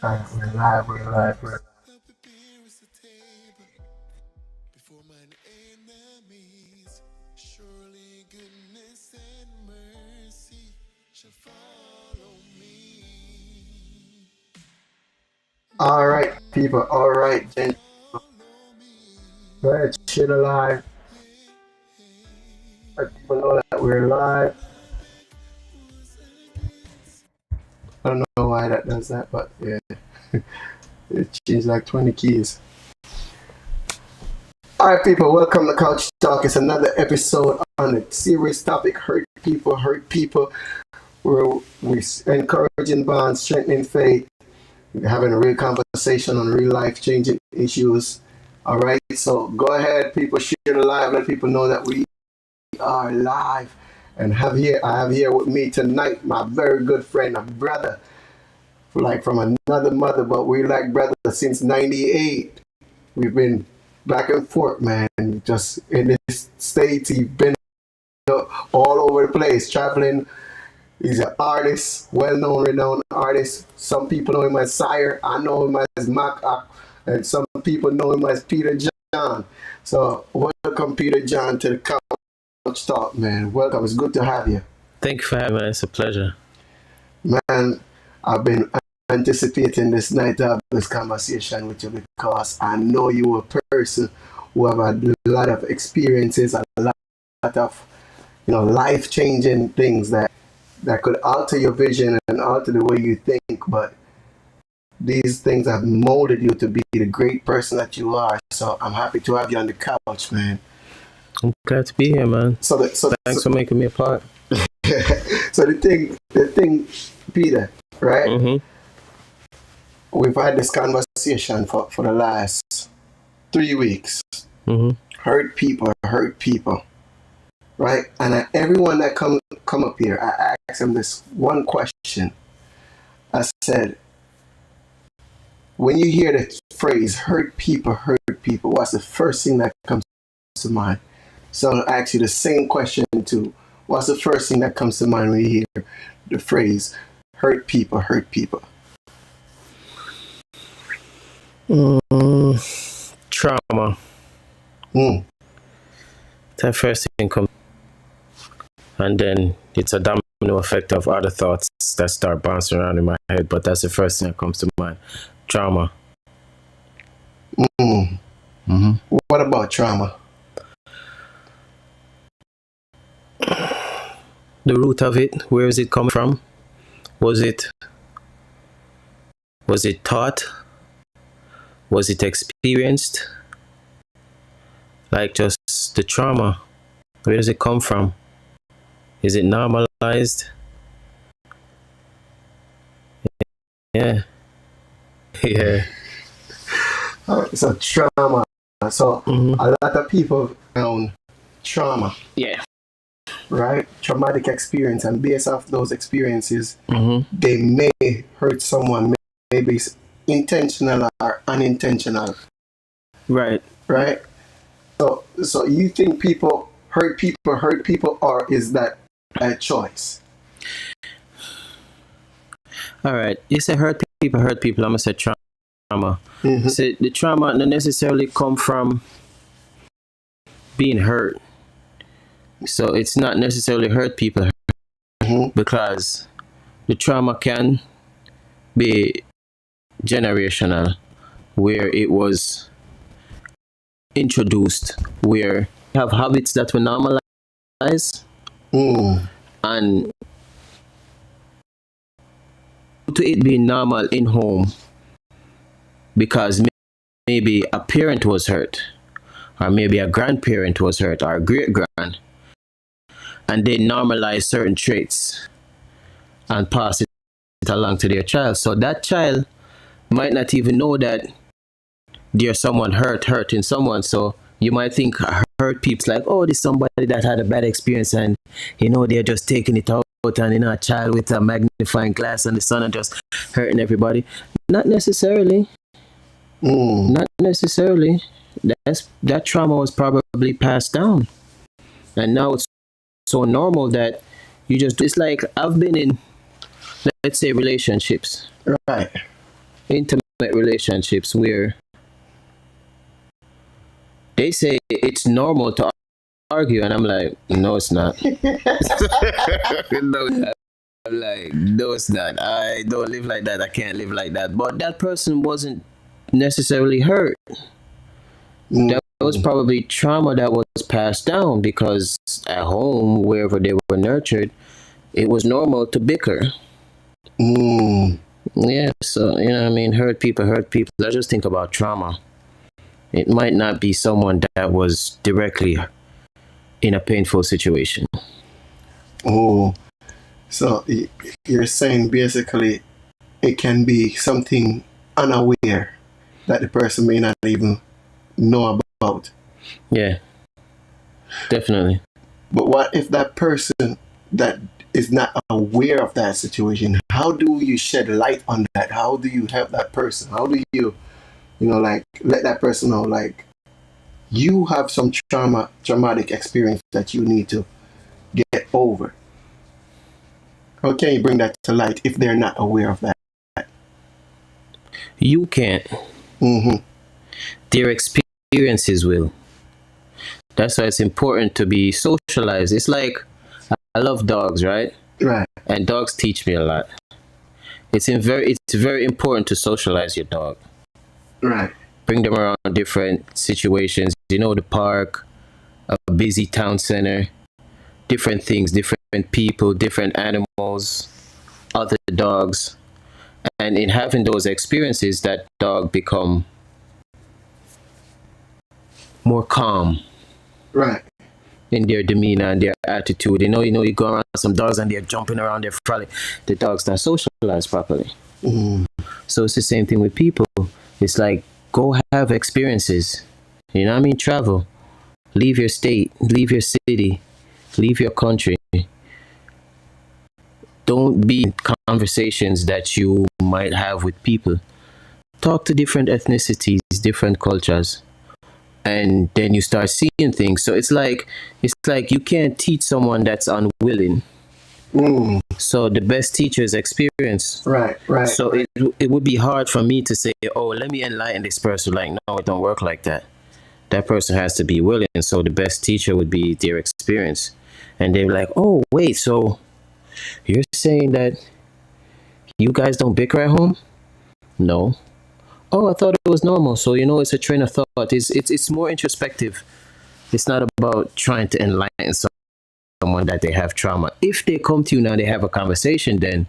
Alright, we're live, we're live, we're alright, people, alright, then go ahead, share the live. Let people know that we're live. I don't know why that does that, but yeah, it changed like 20 keys. Alright, people, welcome to Couch Talk. It's another episode on a serious topic: hurt people, where we encouraging bonds, strengthening faith, having a real conversation on real life changing issues. All right, so go ahead, people, share the live, let people know that we are live. And I have here with me tonight my very good friend, a brother, like from another mother, but we like brother since '98. We've been back and forth, man. Just in this states, he's been all over the place, traveling. He's an artist, well-known, renowned artist. Some people know him as Sire. I know him as Mac, and some people know him as Peter John. So welcome, Peter John, to the Couch Talk, man. Welcome. It's good to have you. Thank you for having me. It's a pleasure. Man, I've been anticipating this night to have this conversation with you because I know you're a person who have a lot of experiences, a lot of life-changing things that could alter your vision and alter the way you think, but these things have molded you to be the great person that you are. So I'm happy to have you on the couch, man. I'm glad to be here, man. Thanks for making me a part. So the thing, Peter, right? Mm-hmm. We've had this conversation for the last 3 weeks. Mm-hmm. Hurt people, right? And everyone that come up here, I ask them this one question. I said, when you hear the phrase hurt people, what's the first thing that comes to mind? So I'll ask you the same question too. What's the first thing that comes to mind when you hear the phrase hurt people, Trauma. That first thing comes, and then it's a domino effect of other thoughts that start bouncing around in my head, but that's the first thing that comes to mind. Trauma. Mm-hmm. What about trauma? The root of it, where is it coming from? Was it taught? Was it experienced? Like just the trauma, where does it come from? Is it normalized? Yeah. Yeah. So trauma. So a lot of people found trauma. Yeah. Right? Traumatic experience, and based off those experiences, they may hurt someone, maybe it's intentional or unintentional. Right. Right? So you think people hurt people, or is that a choice? All right. You say hurt people. I'm going to say trauma. So the trauma not necessarily come from being hurt. So it's not necessarily hurt people, because the trauma can be generational, where it was introduced, where you have habits that were normalized, and to it being normal in home, because maybe a parent was hurt, or maybe a grandparent was hurt, or a great-grand, and they normalize certain traits and pass it along to their child. So that child might not even know that there's someone hurting someone. So you might think hurt people's like, oh, this somebody that had a bad experience, and they're just taking it out, and a child with a magnifying glass and the sun and just hurting everybody. Not necessarily. Not necessarily. That trauma was probably passed down, and now it's so normal that it's like I've been in, let's say, relationships. Right. intimate relationships where they say it's normal to argue, and I'm like, no, it's not. No, it's not. I'm like, no, it's not. I don't live like that. I can't live like that. But that person wasn't necessarily hurt. That was probably trauma that was passed down because at home, wherever they were nurtured, it was normal to bicker. Yeah, so, you know what I mean? Hurt people, hurt people. I just think about trauma. It might not be someone that was directly in a painful situation. Oh, so you're saying basically it can be something unaware that the person may not even know about. Yeah, definitely. But what if that person that is not aware of that situation, how do you shed light on that? How do you help that person? How do you like let that person know, like, you have some traumatic experience that you need to get over? How can you bring that to light if they're not aware of that? You can't. Their experiences will. That's why it's important to be socialized. It's like, I love dogs, right? Right. And dogs teach me a lot. It's very important to socialize your dog. Right. Bring them around different situations. The park, a busy town center, different things, different people, different animals, other dogs. And in having those experiences, that dog become more calm. Right. In their demeanor and their attitude. You go around some dogs and they're jumping around, they're frolic. The dog's not socialized properly. So it's the same thing with people. It's like, go have experiences. You know what I mean? Travel. Leave your state, leave your city, leave your country. Don't be in conversations that you might have with people. Talk to different ethnicities, different cultures. And then you start seeing things. So it's like you can't teach someone that's unwilling. So the best teacher is experience. Right. So it would be hard for me to say, oh, let me enlighten this person. Like, no, it don't work like that. That person has to be willing. So the best teacher would be their experience. And they're like, oh, wait, so you're saying that you guys don't bicker at home? No. Oh, I thought it was normal. So, it's a train of thought. It's more introspective. It's not about trying to enlighten someone that they have trauma. If they come to you now, they have a conversation, then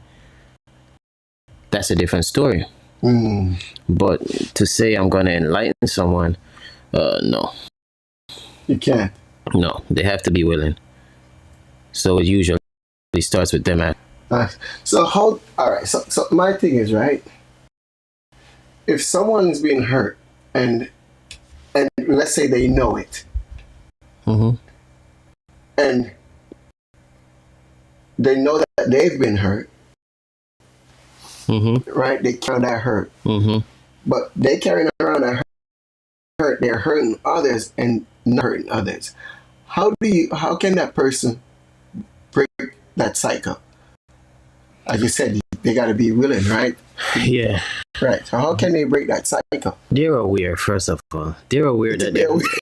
that's a different story. But to say I'm going to enlighten someone, no. You can't. No, they have to be willing. So it usually starts with them. All right. So my thing is, right, if someone is being hurt and let's say they know it, and they know that they've been hurt, right? They carry that hurt, but they carrying around that hurt. They're hurting others and not hurting others. How can that person break that cycle? As you said, they got to be willing, right? Yeah. Right. So how can they break that cycle? They're aware, first of all. They're aware that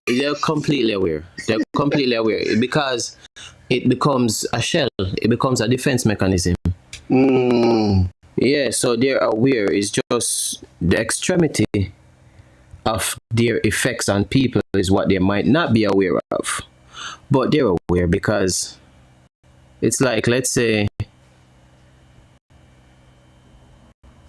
they're completely aware. They're completely aware because it becomes a shell. It becomes a defense mechanism. Yeah, so they're aware. It's just the extremity of their effects on people is what they might not be aware of. But they're aware because it's like, let's say,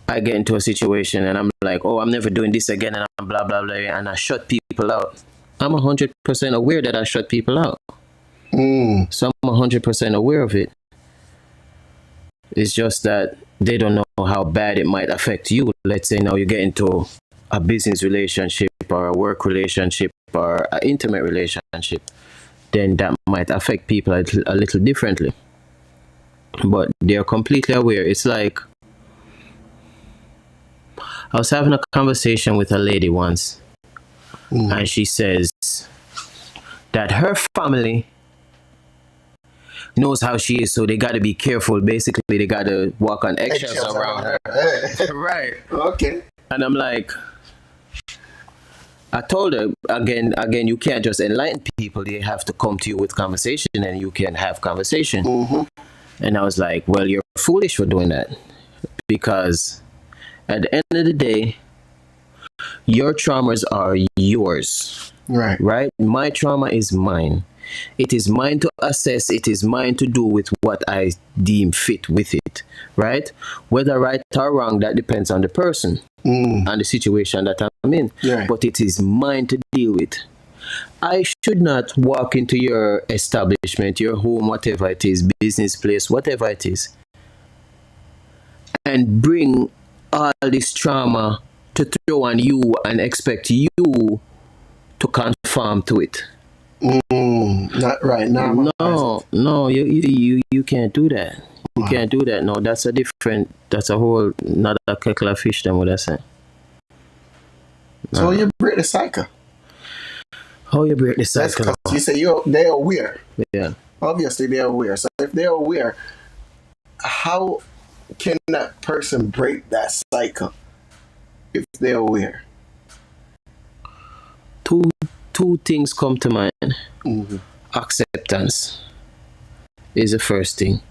I get into a situation and I'm like, oh, I'm never doing this again, and I'm blah, blah, blah, and I shut people out. I'm 100% aware that I shut people out. So I'm 100% aware of it. It's just that they don't know how bad it might affect you. Let's say now you get into a business relationship or a work relationship or an intimate relationship. Then that might affect people a little differently. But they're completely aware. It's like, I was having a conversation with a lady once, and she says that her family knows how she is, so they got to be careful. Basically, they got to walk on eggshells around her. Hey. Right. Okay. And I'm like, I told her again, you can't just enlighten people. They have to come to you with conversation, and you can have conversation. Mm-hmm. And I was like, well, you're foolish for doing that, because at the end of the day, your traumas are yours, Right. right? My trauma is mine. It is mine to assess. It is mine to do with what I deem fit with it, right? Whether right or wrong, that depends on the person and the situation that I'm in. Right. But it is mine to deal with. I should not walk into your establishment, your home, whatever it is, business place, whatever it is, and bring all this trauma to throw on you and expect you to conform to it. Not right now. No, you can't do that. You can't do that. No, that's a whole another kettle of fish than what I say. So you break the cycle. How you break the cycle? You say they're aware. Yeah. Obviously they're aware. So if they're aware, how can that person break that cycle if they're aware? Two things come to mind. Acceptance is the first thing.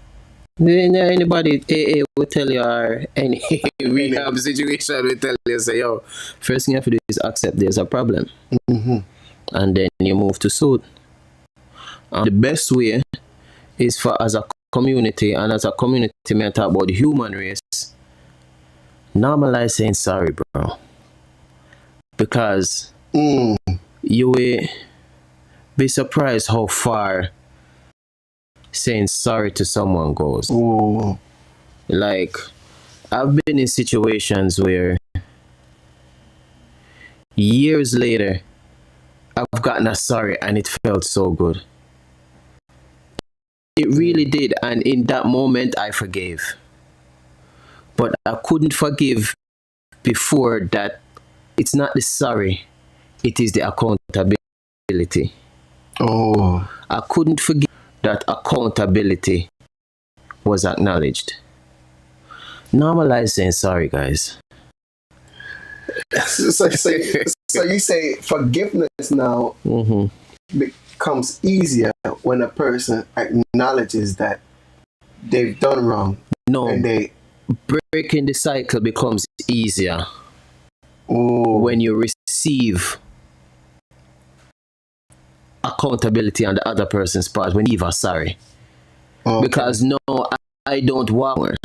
Anybody AA will tell you, or any rehab situation will tell you, say, yo, first thing you have to do is accept there's a problem. And then you move to suit. The best way is for, as a community, and as a community, may I talk about the human race, normalize saying sorry, bro. Because you will be surprised how far saying sorry to someone goes. Like, I've been in situations where years later I've gotten a sorry and it felt so good. It really did, and in that moment I forgave. But I couldn't forgive before that. It's not the sorry, it is the accountability. I couldn't forgive that accountability was acknowledged. Normalize saying sorry, guys. So you say forgiveness now becomes easier when a person acknowledges that they've done wrong. No, and breaking the cycle becomes easier when you receive accountability on the other person's part, when you are sorry. Because no, I don't want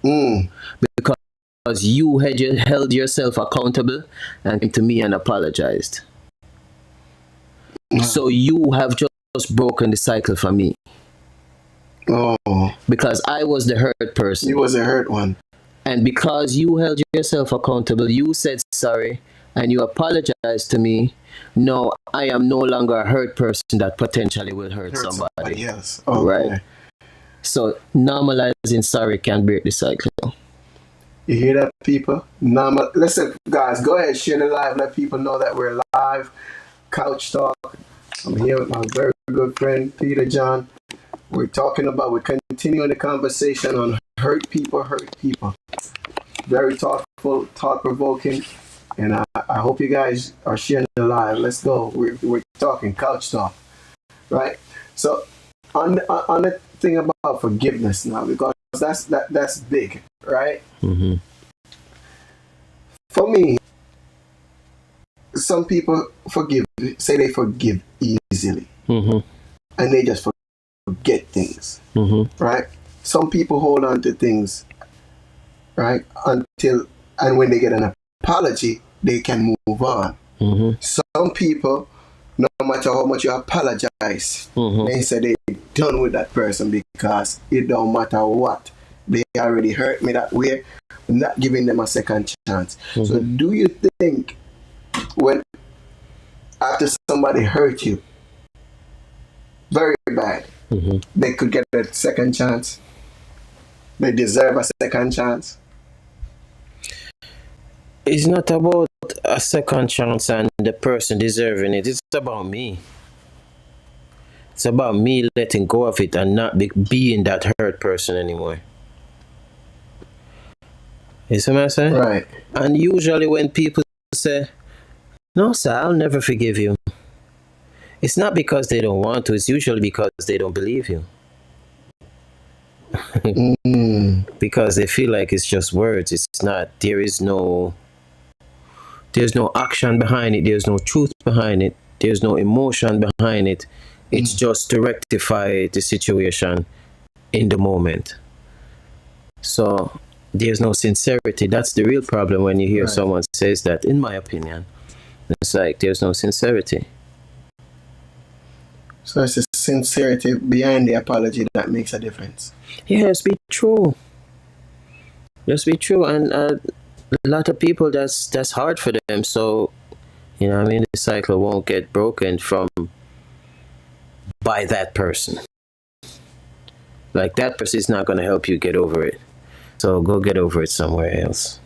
because you held yourself accountable and came to me and apologized. So you have just broken the cycle for me. Because I was the hurt person. You was the hurt one. And because you held yourself accountable, you said sorry and you apologized to me. No, I am no longer a hurt person that potentially will hurt somebody. Yes. Right. So normalizing sorry can break the cycle. You hear that, people? Listen, guys, go ahead, share the live. Let people know that we're live. Couch Talk. I'm here with my very good friend, Peter John. We're continuing the conversation on hurt people. Very thoughtful, thought-provoking. And I hope you guys are sharing the live. Let's go. We're talking Couch Talk. Right? So, on the thing about forgiveness now, because that's big, right? For me, some people say they forgive easily, and they just forget things, right? Some people hold on to things, right, and when they get an apology, they can move on. Some people, no matter how much you apologize, they say they're done with that person because it don't matter what. They already hurt me that way. I'm not giving them a second chance. So do you think when after somebody hurt you very bad, they could get a second chance? They deserve a second chance? It's not about a second chance and the person deserving it. It's about me. It's about me letting go of it and not being that hurt person anymore. You see what I'm saying? Right. And usually when people say, no, sir, I'll never forgive you, it's not because they don't want to, it's usually because they don't believe you. Because they feel like it's just words. It's not. There's no action behind it. There's no truth behind it. There's no emotion behind it. It's just to rectify the situation in the moment. So there's no sincerity. That's the real problem when you hear someone says that, in my opinion. It's like there's no sincerity. So it's the sincerity behind the apology that makes a difference. Yes, be true. Just be true. And a lot of people, that's hard for them. So, you know what I mean? The cycle won't get broken by that person. Like, that person is not going to help you get over it. So go get over it somewhere else.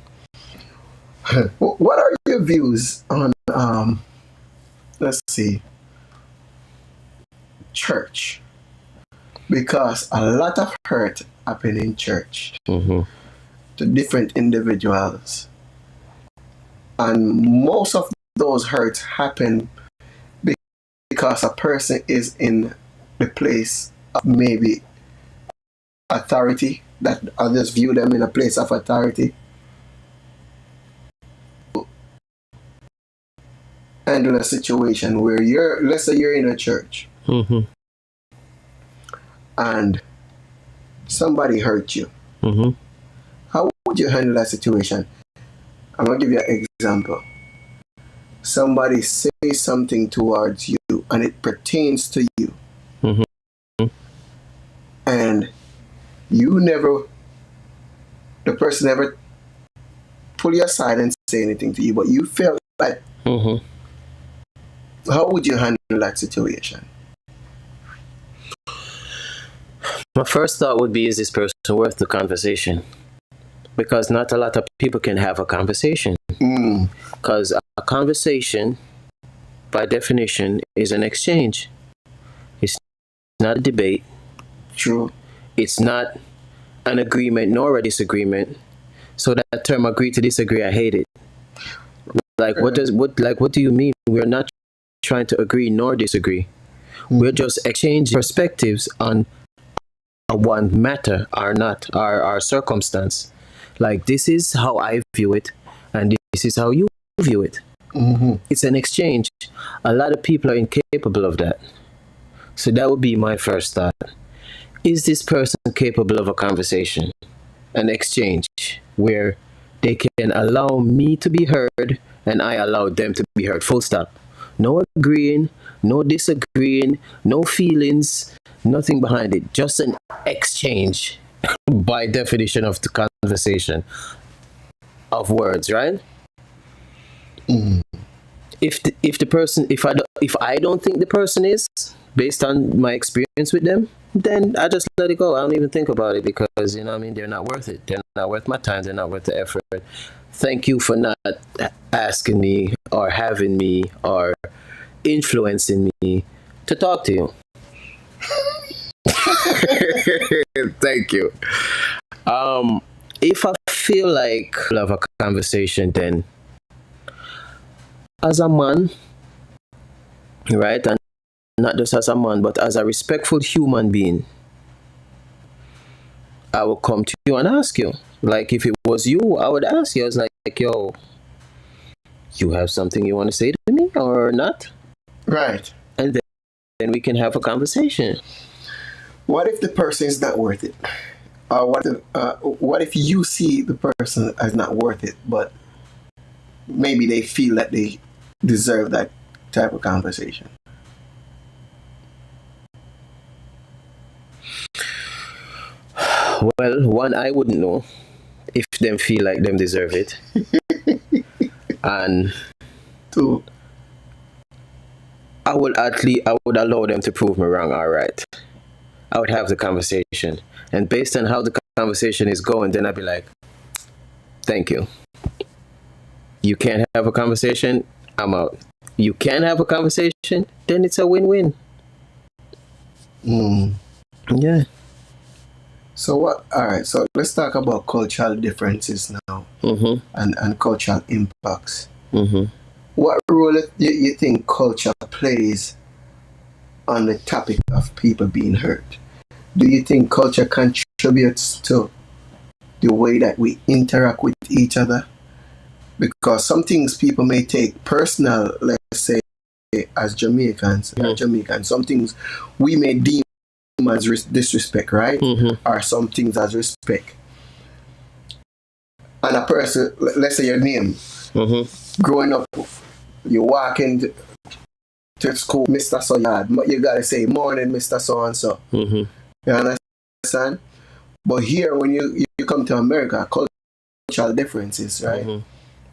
What are your views on, let's see, church? Because a lot of hurt happen in church to different individuals. And most of those hurts happen because a person is in the place of maybe authority, that others view them in a place of authority. Handle a situation where let's say you're in a church and somebody hurt you. How would you handle that situation? I'm going to give you an example. Somebody says something towards you and it pertains to you. And the person never pull you aside and say anything to you, but you felt like, how would you handle that situation? My first thought would be, is this person worth the conversation? Because not a lot of people can have a conversation. Because a conversation, by definition, is an exchange. It's not a debate. True. It's not an agreement nor a disagreement. So that term, agree to disagree, I hate it. Like, what do you mean? We're not trying to agree nor disagree. We're just exchanging perspectives on one matter or not, our circumstance. Like, this is how I view it, and this is how you view it. It's an exchange. A lot of people are incapable of that. So that would be my first thought. Is this person capable of a conversation, an exchange, where they can allow me to be heard and I allow them to be heard? Full stop. No agreeing, no disagreeing, no feelings, nothing behind it. Just an exchange by definition of the conversation of words, right? If I don't think the person is, based on my experience with them, then I just let it go. I don't even think about it, because, you know what I mean, they're not worth it. They're not worth my time. They're not worth the effort. Thank you for not asking me or having me or influencing me to talk to you. Thank you. If I feel like I have a conversation, then as a man, right, and not just as a man, but as a respectful human being, I will come to you and ask you. Like, if it was you, I would ask you. I was like, yo, you have something you want to say to me or not? Right. And then we can have a conversation. What if the person is not worth it? Or what if you see the person as not worth it, but maybe they feel that they deserve that type of conversation? Well, one, I wouldn't know if them feel like them deserve it. And Two, I would allow them to prove me wrong. All right, I would have the conversation, and based on how the conversation is going, then I'd be like, thank you. You can't have a conversation, I'm out. You can have a conversation, then it's a win-win. Yeah. So what? All right. So let's talk about cultural differences now, and cultural impacts. What role do you think culture plays on the topic of people being hurt? Do you think culture contributes to the way that we interact with each other? Because some things people may take personal, let's say, as Jamaicans, some things we may deem as disrespect, right? Or some things as respect. And a person, let's say your name, growing up, you walk into school, Mr. So Yard, you gotta say morning, Mr. So and so. You understand? But here, when you come to America, cultural differences, right?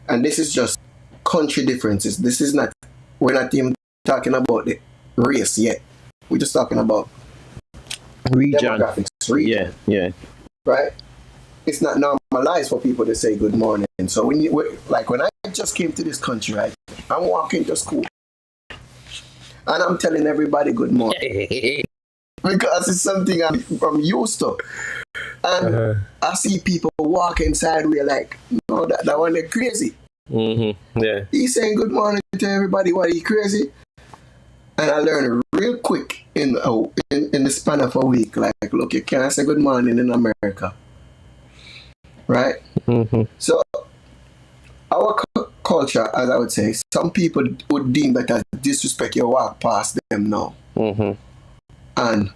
And this is just country differences. This is not, we're not even talking about the race yet. We're just talking about Region. demographics, region. Yeah. Right? It's not normalized for people to say good morning. So when when I just came to this country, right, I'm walking to school and I'm telling everybody good morning because it's something I'm used to. And I see people walking sideways like, no, that one they're crazy. Yeah. He's saying good morning to everybody. What, he crazy? And I learned real quick in the span of a week, like, look, you can't say good morning in America. Right? So our culture, as I would say, some people would deem that as disrespect. You walk past them now. And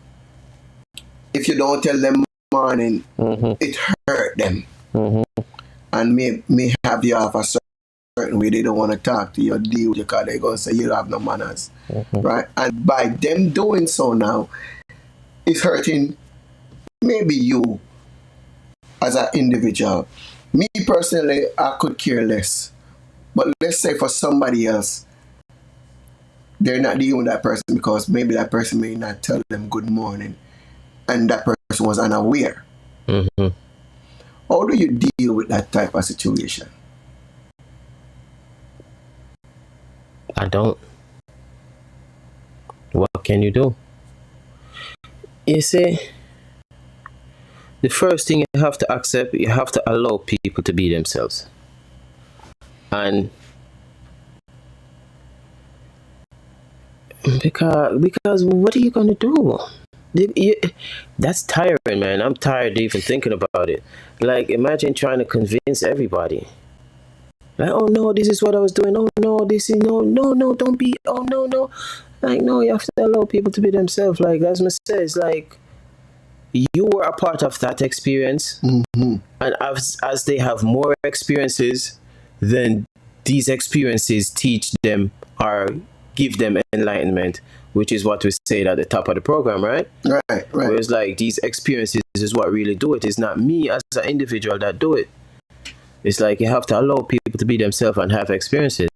if you don't tell them morning, it hurt them. And may have you off a certain way. They don't want to talk to you or deal with you because they're going to say you have no manners. Right? And by them doing so now, it's hurting maybe you as an individual. Me personally, I could care less. But let's say for somebody else, they're not dealing with that person because maybe that person may not tell them good morning and that person was unaware. How do you deal with that type of situation? I don't. What can you do? You see, the first thing you have to accept, you have to allow people to be themselves. And because what are you going to do? That's tiring, man. I'm tired even thinking about it. Like, imagine trying to convince everybody. Like, oh no, this is what I was doing. Oh no, this is no, don't be. Oh no. Like, no, you have to allow people to be themselves. Like, as Miss says, like, you were a part of that experience, and as they have more experiences, then these experiences teach them or give them enlightenment, which is what we said at the top of the program, right? Right. Whereas, like, these experiences is what really do it. It's not me as an individual that do it. It's like you have to allow people to be themselves and have experiences.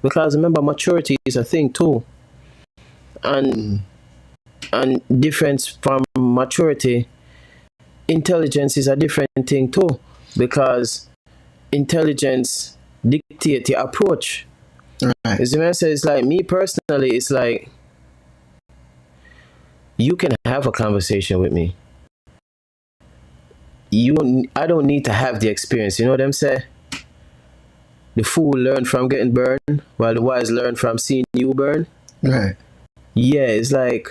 Because remember, maturity is a thing too. And difference from maturity, intelligence is a different thing too. Because intelligence dictates your approach. Right. As the man says, it's like, me personally, it's like, you can have a conversation with me. I don't need to have the experience. You know what I'm saying? The fool learn from getting burned, while the wise learn from seeing you burn. Right. Yeah, it's like,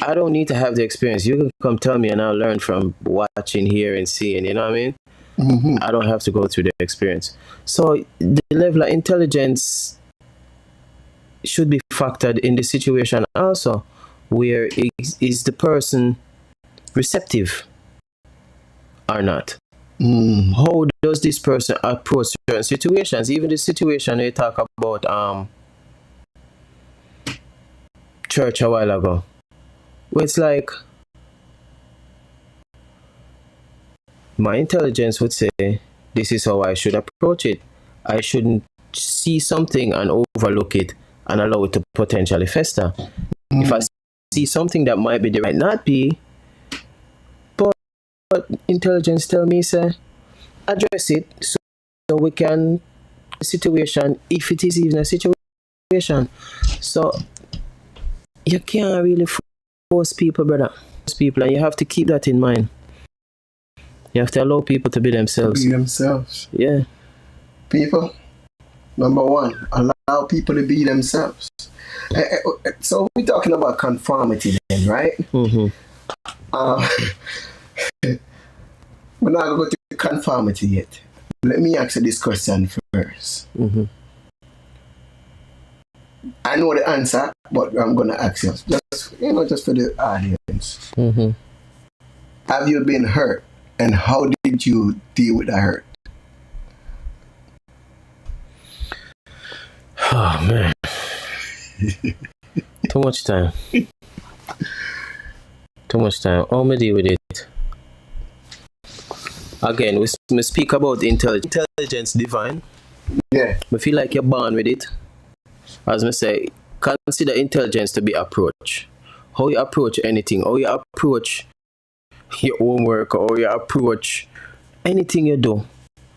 I don't need to have the experience. You can come tell me and I'll learn from watching, hearing, seeing. You know what I mean? I don't have to go through the experience. So the level of intelligence should be factored in the situation also. Where is the person receptive or not? How does this person approach certain situations? Even the situation they talk about church a while ago, where it's like, my intelligence would say this is how I should approach it. I shouldn't see something and overlook it and allow it to potentially fester. If I see something that might be, there might not be, but intelligence tell me, say, address it so we can situation, if it is even a situation. So you can't really force people, brother. Force people, and you have to keep that in mind. You have to allow people to be themselves. Be themselves. Yeah. People, number one, allow people to be themselves. So we're talking about conformity then, right? Mm-hmm. We're not going to go to conformity yet. Let me ask you this question first. Mm-hmm. I know the answer, but I'm going to ask you, just for the audience. Mm-hmm. Have you been hurt, and how did you deal with the hurt? Oh man, too much time. Too much time. How me deal with it? Again, we speak about intelligence divine. Yeah. I feel like you're born with it. As I say, consider intelligence to be approach. How you approach anything, how you approach your homework, or you approach anything you do.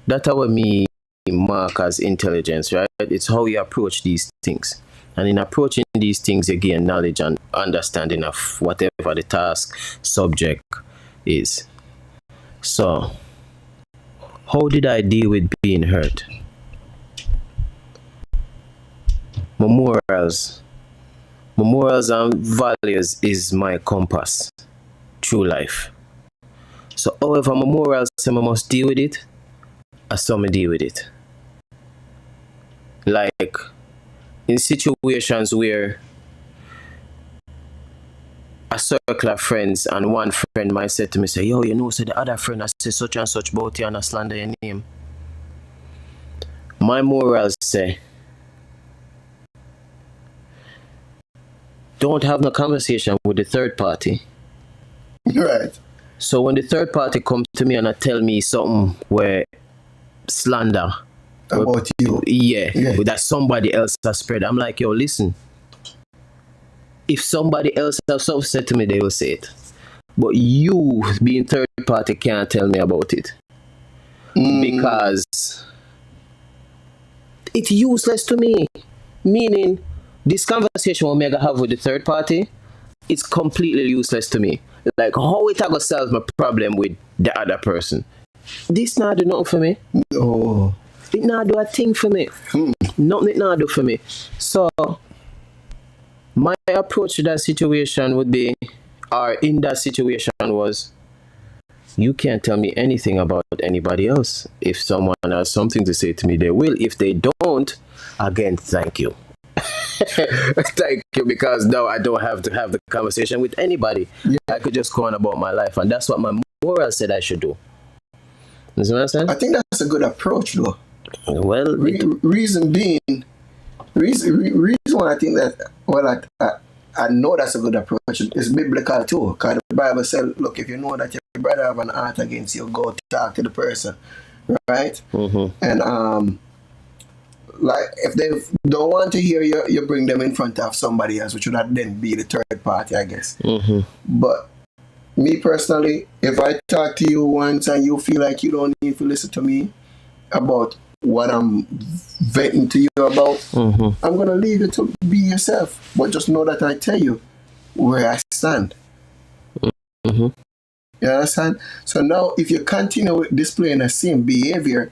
That's how me mark as intelligence, right? It's how you approach these things. And in approaching these things, you gain knowledge and understanding of whatever the task, subject is. So, how did I deal with being hurt? My morals and values is my compass through life. So however my morals say I must deal with it, I saw me deal with it. Like in situations where a circle of friends and one friend might say to me, say, yo, so the other friend I say such and such about you and I slander your name. My morals say, don't have no conversation with the third party. Right. So when the third party comes to me and tell me something where slander about you, that somebody else has spread, I'm like, yo, listen. If somebody else has something said to me, they will say it. But you, being third party, can't tell me about it. Because it's useless to me. Meaning, this conversation we're going to have with the third party, it's completely useless to me. Like, how it going to solve my problem with the other person? This not do nothing for me. No. It not do a thing for me. Nothing it not do for me. So, my approach to that situation would be, or in that situation was, you can't tell me anything about anybody else. If someone has something to say to me, they will. If they don't, again, thank you. Thank you, because now I don't have to have the conversation with anybody. Yeah. I could just go on about my life, and that's what my moral said I should do. You see what I'm saying? I think that's a good approach, though. Well, reason why I think that, I know that's a good approach. It's biblical too, because the Bible says, look, if you know that your brother have an art against you, go talk to the person, right? Mm-hmm. And like if they don't want to hear you, you bring them in front of somebody else, which would not then be the third party, I guess. Mm-hmm. But me personally, if I talk to you once and you feel like you don't need to listen to me about what I'm venting to you about, I'm going to leave you to be yourself. But just know that I tell you where I stand. You understand? So now, if you continue displaying the same behavior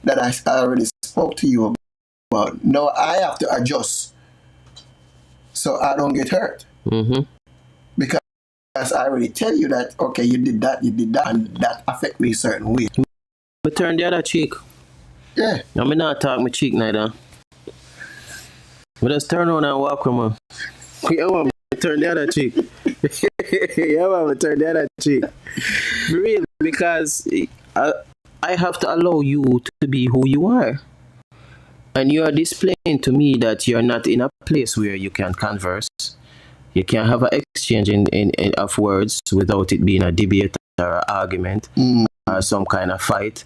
that I already spoke to you about, now I have to adjust so I don't get hurt. Because I already tell you that, okay, you did that, and that affect me a certain way. But turn the other cheek. Yeah. I'm not talk my cheek neither. But just turn around and walk with me. Yeah, man, turn the other cheek. Yeah, man, turn the other cheek. Really, because I have to allow you to be who you are. And you are displaying to me that you're not in a place where you can converse. You can have an exchange of words without it being a debate or an argument or some kind of fight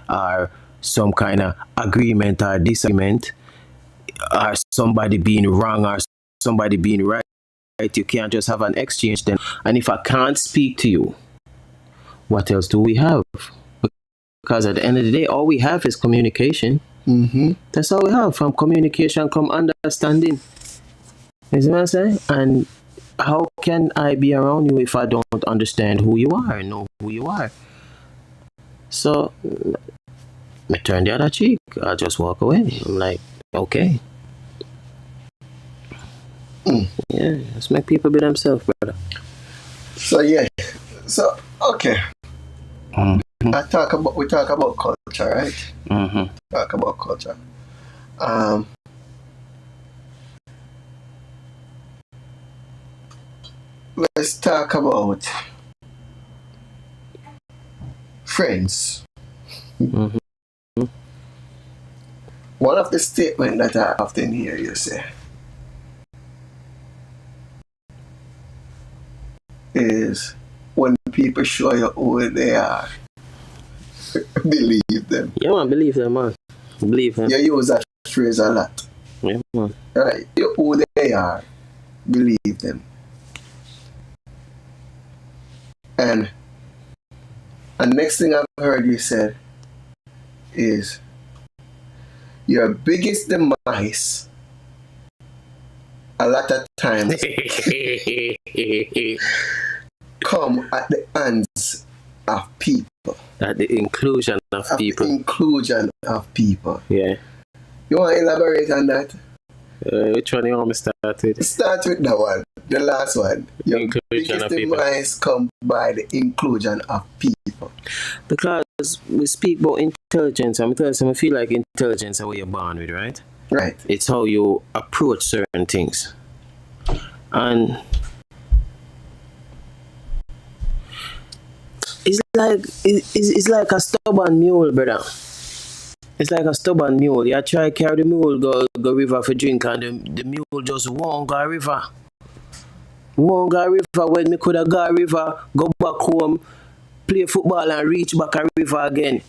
or some kind of agreement or disagreement, or somebody being wrong or somebody being right. You can't just have an exchange then. And if I can't speak to you, what else do we have? Because at the end of the day, all we have is communication. That's all we have. From communication come understanding. You see what I'm saying? And how can I be around you if I don't understand who you are and know who you are? So I turn the other cheek. I just walk away. I'm like, okay. Yeah, let's make people be themselves, brother. So yeah. So okay. Mm-hmm. We talk about culture, right? Mm-hmm. Talk about culture. Let's talk about friends. Mm-hmm. One of the statements that I often hear you say is, when people show you who they are, believe them. Yeah, man, believe them, man. Believe them. You use that phrase a lot. Yeah, man. Right? Who they are, believe them. And the next thing I've heard you said is, your biggest demise a lot of times come at the hands of people. At the inclusion of people. Inclusion of people. Yeah. You want to elaborate on that? Which one you want me to start with? Start with that one, the last one. Your Inclusion biggest of people. demise come by the inclusion of people. Because we speak about intelligence, I'm telling you, I feel like intelligence is how you're born with, right? Right. It's how you approach certain things. And it's like a stubborn mule, brother. It's like a stubborn mule. You try carry the mule, go river for drink, and the mule just won't go river. Won't go river when me could have go river, go back home, play football and reach back a river again.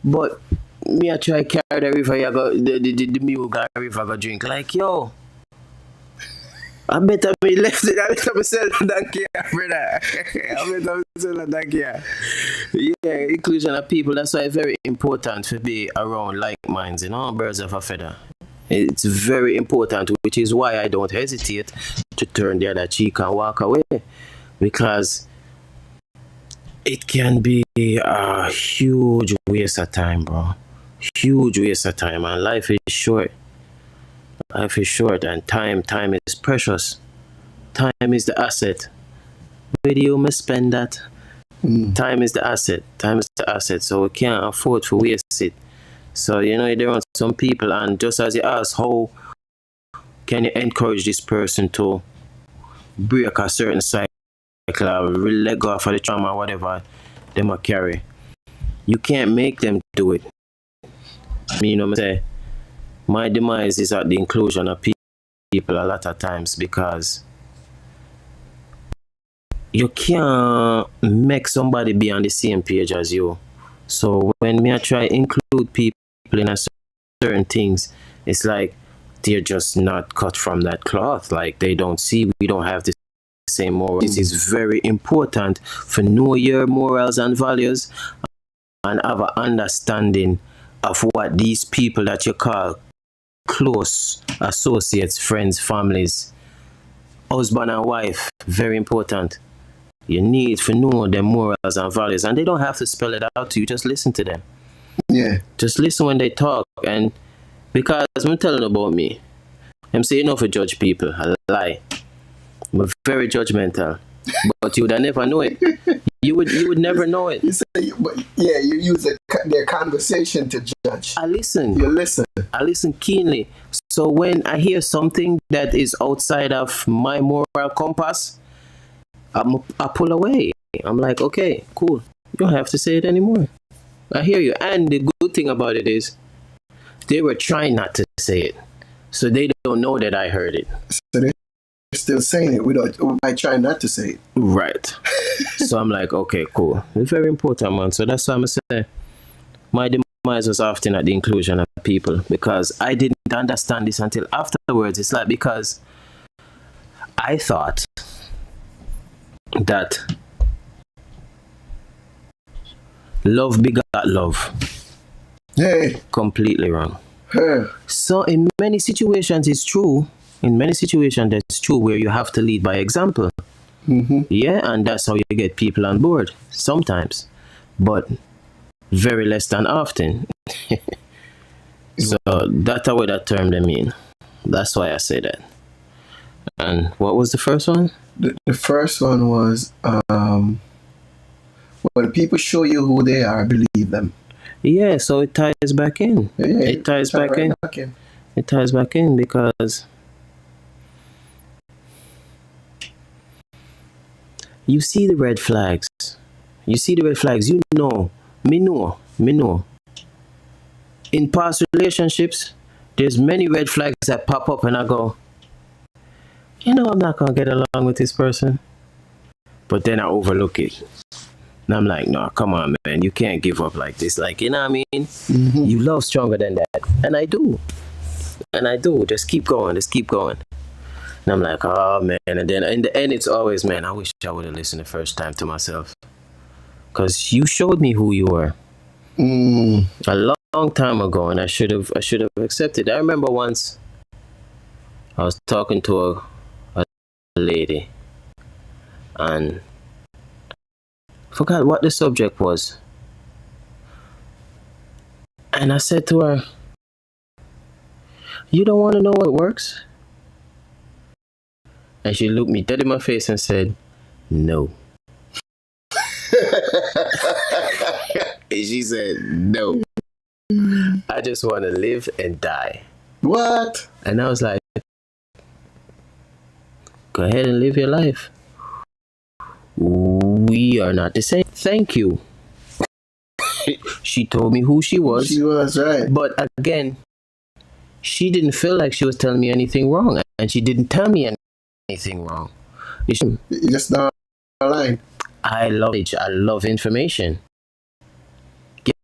But me I try carry the river, you go the mule go river go drink. Like, yo, I better me left it. I better me sell a donkey, brother. I better me sell a donkey. Yeah, inclusion of people. That's why it's very important to be around like minds, birds of a feather. It's very important, which is why I don't hesitate to turn the other cheek and walk away, because it can be a huge waste of time, bro. Huge waste of time, and life is short. Life is short, and time is precious. Time is the asset. Where do you spend that? Time is the asset. Time is the asset. So we can't afford to waste it. So, there are some people, and just as you ask, how can you encourage this person to break a certain cycle, or let go of the trauma or whatever they might carry? You can't make them do it. I'm saying? My demise is at the inclusion of people a lot of times, because you can't make somebody be on the same page as you. So when I try to include people in certain things, it's like they're just not cut from that cloth. Like, they don't see we don't have the same morals. It is very important for know your morals and values and have an understanding of what these people that you call close associates, friends, families, husband and wife, very important. You need to know their morals and values, and they don't have to spell it out to you. Just listen to them. Yeah. Just listen when they talk. And because I'm telling about me, I'm saying no for judge people. I lie. I'm very judgmental, but you would never know it. You would never know it. You say, you use their conversation to judge. I listen. You listen. I listen keenly. So when I hear something that is outside of my moral compass, I pull away. I'm like, okay, cool. You don't have to say it anymore. I hear you. And the good thing about it is, they were trying not to say it, so they don't know that I heard it. So they're still saying it. I try not to say it. Right. So I'm like, okay, cool. It's very important, man. So that's why I'm saying my demise was often at the inclusion of people, because I didn't understand this until afterwards. It's like, because I thought that love begot love. Hey. Completely wrong. Hey. So in many situations it's true. In many situations that's true, where you have to lead by example. Mm-hmm. Yeah, and that's how you get people on board sometimes. but very less than often. So that's the way that term they mean. That's why I say that. And what was the first one? The first one was when people show you who they are, believe them. Yeah, so it ties back in. Yeah, it ties back in. It ties back in because you see the red flags. You see the red flags. You know. Me know. In past relationships, there's many red flags that pop up and I go, I'm not going to get along with this person. But then I overlook it. And I'm like, no, come on, man. You can't give up like this. Like, you know what I mean? Mm-hmm. You love stronger than that. And I do. Just keep going. And I'm like, oh, man. And then in the end, it's always, man, I wish I would have listened the first time to myself. Because you showed me who you were. A long time ago, and I should have accepted. I remember once I was talking to a lady, and I forgot what the subject was. And I said to her, you don't want to know what works? And she looked me dead in my face and said, no. And she said, no. I just want to live and die. What? And I was like, go ahead and live your life. We are not the same. Thank you. She told me who she was. She was, right. But again, she didn't feel like she was telling me anything wrong. And she didn't tell me anything wrong. You just not lying. I love it. I love information.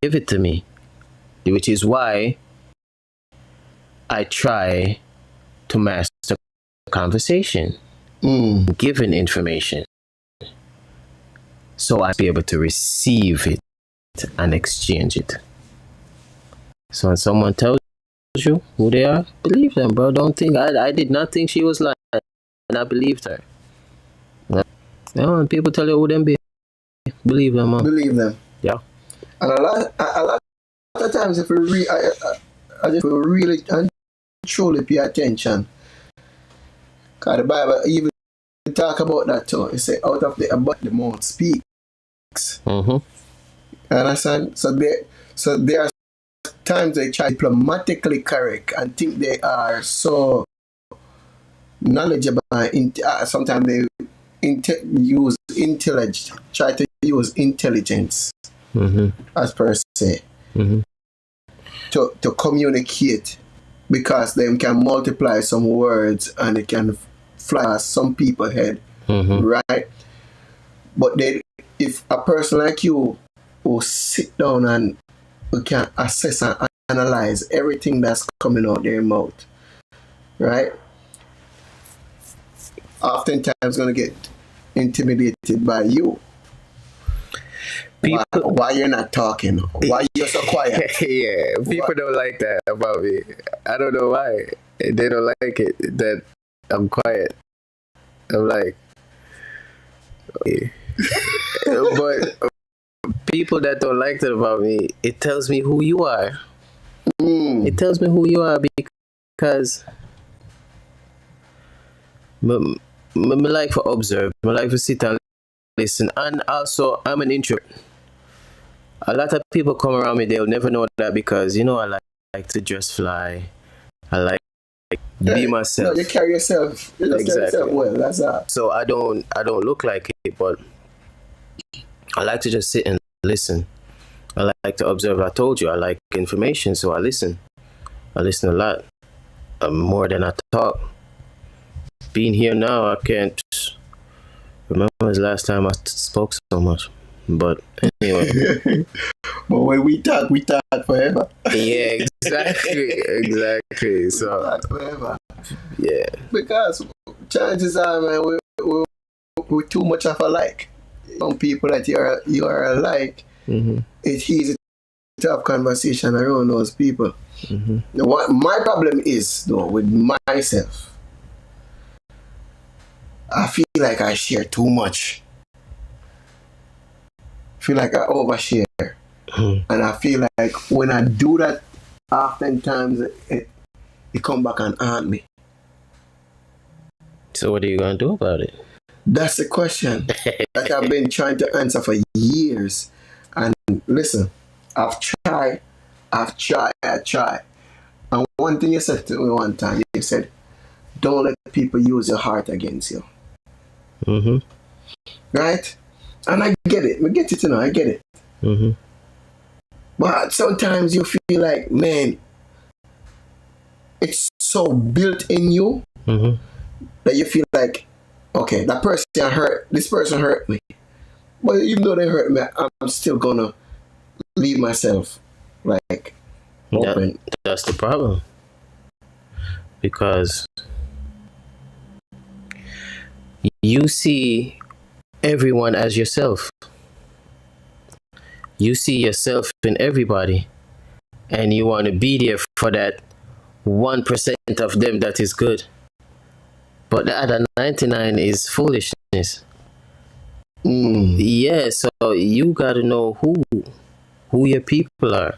Give it to me. Which is why I try to master conversation. Given information. So I'll be able to receive it and exchange it. So when someone tells you who they are, believe them, bro. Don't think I did not think she was lying, and I believed her. When people tell you who them be, believe them, man. Believe them. Yeah. And a lot of times, if we really and truly pay attention, because the Bible even talk about that too. It say, out of the abundance the mouth speaks. Mm-hmm. Understand? So there are times they try diplomatically correct and think they are so knowledgeable. Sometimes they try to use intelligence, as per se, to communicate, because they can multiply some words and it can fly some people's head, right? But if a person like you will sit down and we can assess and analyze everything that's coming out their mouth, right? Oftentimes gonna get intimidated by you. Why you're not talking? Why you're so quiet? Yeah, people don't like that about me. I don't know why. They don't like it that I'm quiet. I'm like, okay. But people that don't like that about me, it tells me who you are. It tells me who you are because I like to observe. I like to sit and listen. And also, I'm an introvert. A lot of people come around me, they'll never know that because, I like to just fly. I like be myself. No, you carry yourself. You just carry yourself well. That's that. So I don't look like it, but I like to just sit and listen. I like to observe. I told you I like information, so I listen. I listen a lot, more than I talk. Being here now, I can't remember the last time I spoke so much. But anyway. But when we talk forever. Yeah, exactly. So talk forever. Yeah. Because chances are, man, we're too much of alike. Some people that you are alike, it's easy to have conversation around those people. Now, what my problem is, though, with myself, I feel like I share too much. feel like I overshare. And I feel like when I do that, oftentimes it come back and haunt me. So what are you going to do about it? That's the question that I've been trying to answer for years. And listen, I've tried. And one thing you said to me one time, you said, don't let people use your heart against you. Mm-hmm. Right? And I get it. I get it, you know. I get it. Mm-hmm. But sometimes you feel like, man, it's so built in you Mm-hmm. that you feel like, okay, this person hurt me. But even though they hurt me, I'm still gonna leave myself like open. That's the problem. Because you see everyone as yourself. You see yourself in everybody. And you want to be there for that 1% of them that is good. But the other 99 is foolishness. Yeah, so you got to know who your people are.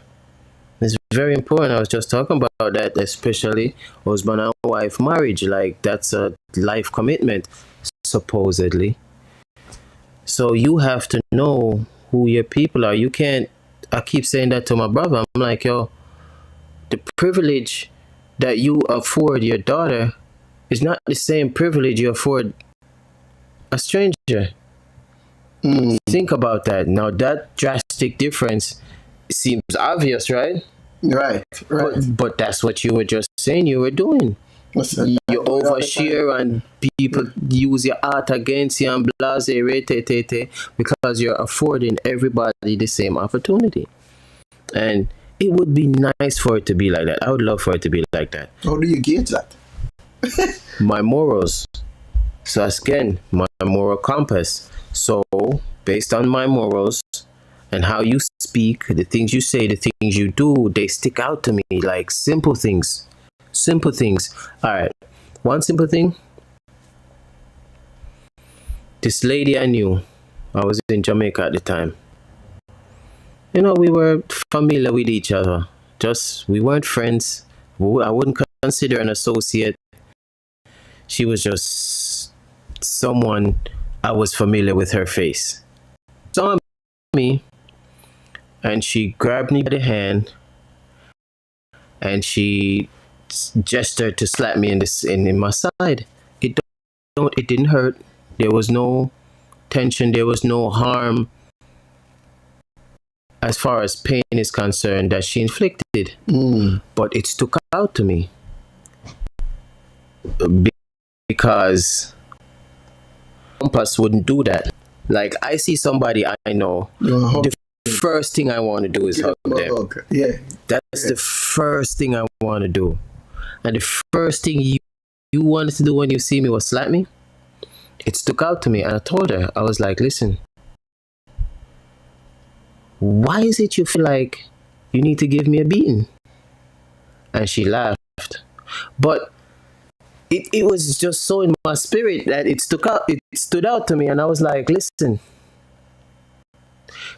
It's very important. I was just talking about that, especially husband and wife marriage. Like, that's a life commitment, supposedly. So you have to know who your people are. You can't, I keep saying that to my brother. I'm like, yo, the privilege that you afford your daughter is not the same privilege you afford a stranger. Think about that. Now, that drastic difference seems obvious, right? Right. But that's what you were just saying you were doing. You overshare and people use your art against you and blase, because you're affording everybody the same opportunity. And it would be nice for it to be like that. I would love for it to be like that. How do you gauge that? My morals. So again, my moral compass. So based on my morals and how you speak, the things you say, the things you do, they stick out to me like simple things. Simple things. All right. One simple thing. This lady I knew, I was in Jamaica at the time. You know, we were familiar with each other. We weren't friends. I wouldn't consider an associate. She was just someone I was familiar with her face. Saw me, and she grabbed me by the hand, and she gestured to slap me in my side. It didn't hurt. There was no tension. There was no harm as far as pain is concerned that she inflicted. But it stuck out to me because compass wouldn't do that. Like, I see somebody I know, the first thing I want to do is hug them. Yeah. That's the first thing I want to do. And the first thing you wanted to do when you see me was slap me. It stuck out to me, and I told her, I was like, listen, why is it you feel like you need to give me a beating? And she laughed. But it was just so in my spirit that it stood out to me, and I was like, listen,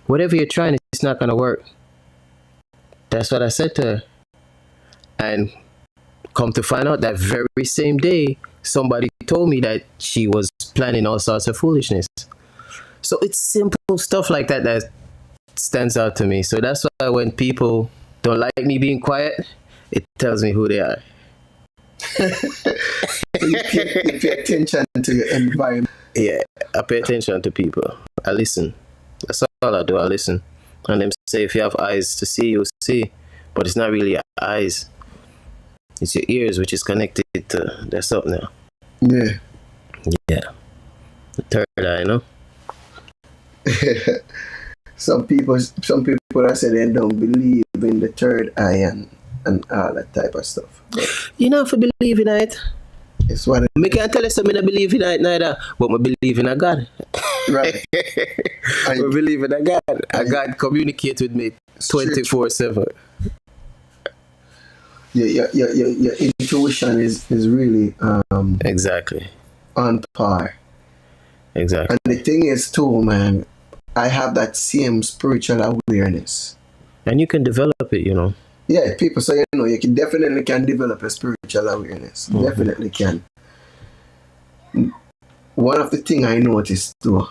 whatever you're trying, it's not gonna work. That's what I said to her. And come to find out, that very same day, somebody told me that she was planning all sorts of foolishness. So it's simple stuff like that that stands out to me. So that's why when people don't like me being quiet, it tells me who they are. So you pay attention to your environment. Yeah, I pay attention to people. I listen. That's all I do. I listen. And them say, if you have eyes to see, you'll see. But it's not really your eyes. It's your ears, which is connected to that's up now. Yeah. Yeah. The third eye, you know? Some people that say they don't believe in the third eye and all that type of stuff. But you know, if I believe in it, it's what I can't tell you something I believe in it neither, but I believe in a God. Right. I believe in a God. A God communicate with me 24/7. Your intuition is really Exactly. on par. Exactly. And the thing is too, man, I have that same spiritual awareness. And you can develop it, you know. Yeah, people say, you know, you can definitely can develop a spiritual awareness. Definitely can. One of the things I noticed too.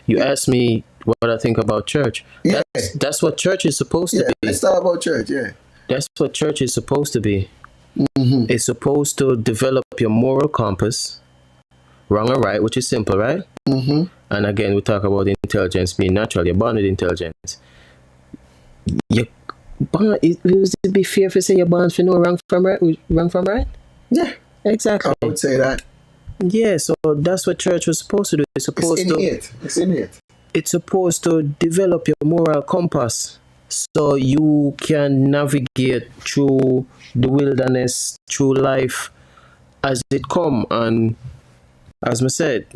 You asked me what I think about church. Yeah. That's what church is supposed to be. Let's talk about church, yeah. That's what church is supposed to be. It's supposed to develop your moral compass, wrong or right, which is simple, right? And again, we talk about intelligence being natural. You're born with intelligence. You're born, it would be fair if you say you're born for no wrong from right? Wrong from right? Yeah. Exactly. I would say that. Yeah, so that's what church was supposed to do. It's in it. It's supposed to develop your moral compass so you can navigate through the wilderness, through life as it come. And as I said,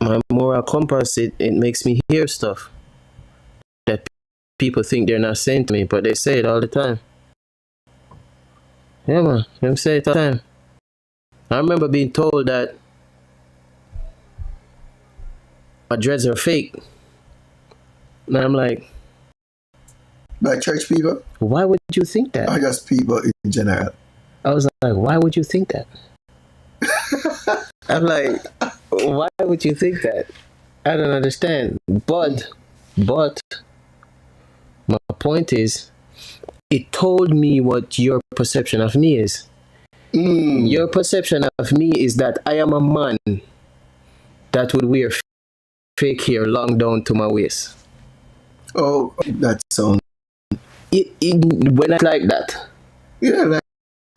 my moral compass, it makes me hear stuff that people think they're not saying to me, but they say it all the time. Yeah, man, them say it all the time. I remember being told that my dreads are fake. And I'm like, by church people? Why would you think that? Or just people in general? I was like, why would you think that? I'm like, why would you think that? I don't understand. But my point is, it told me what your perception of me is. Your perception of me is that I am a man that would wear fake hair long down to my waist. Oh, that sounds... When I like that. Yeah,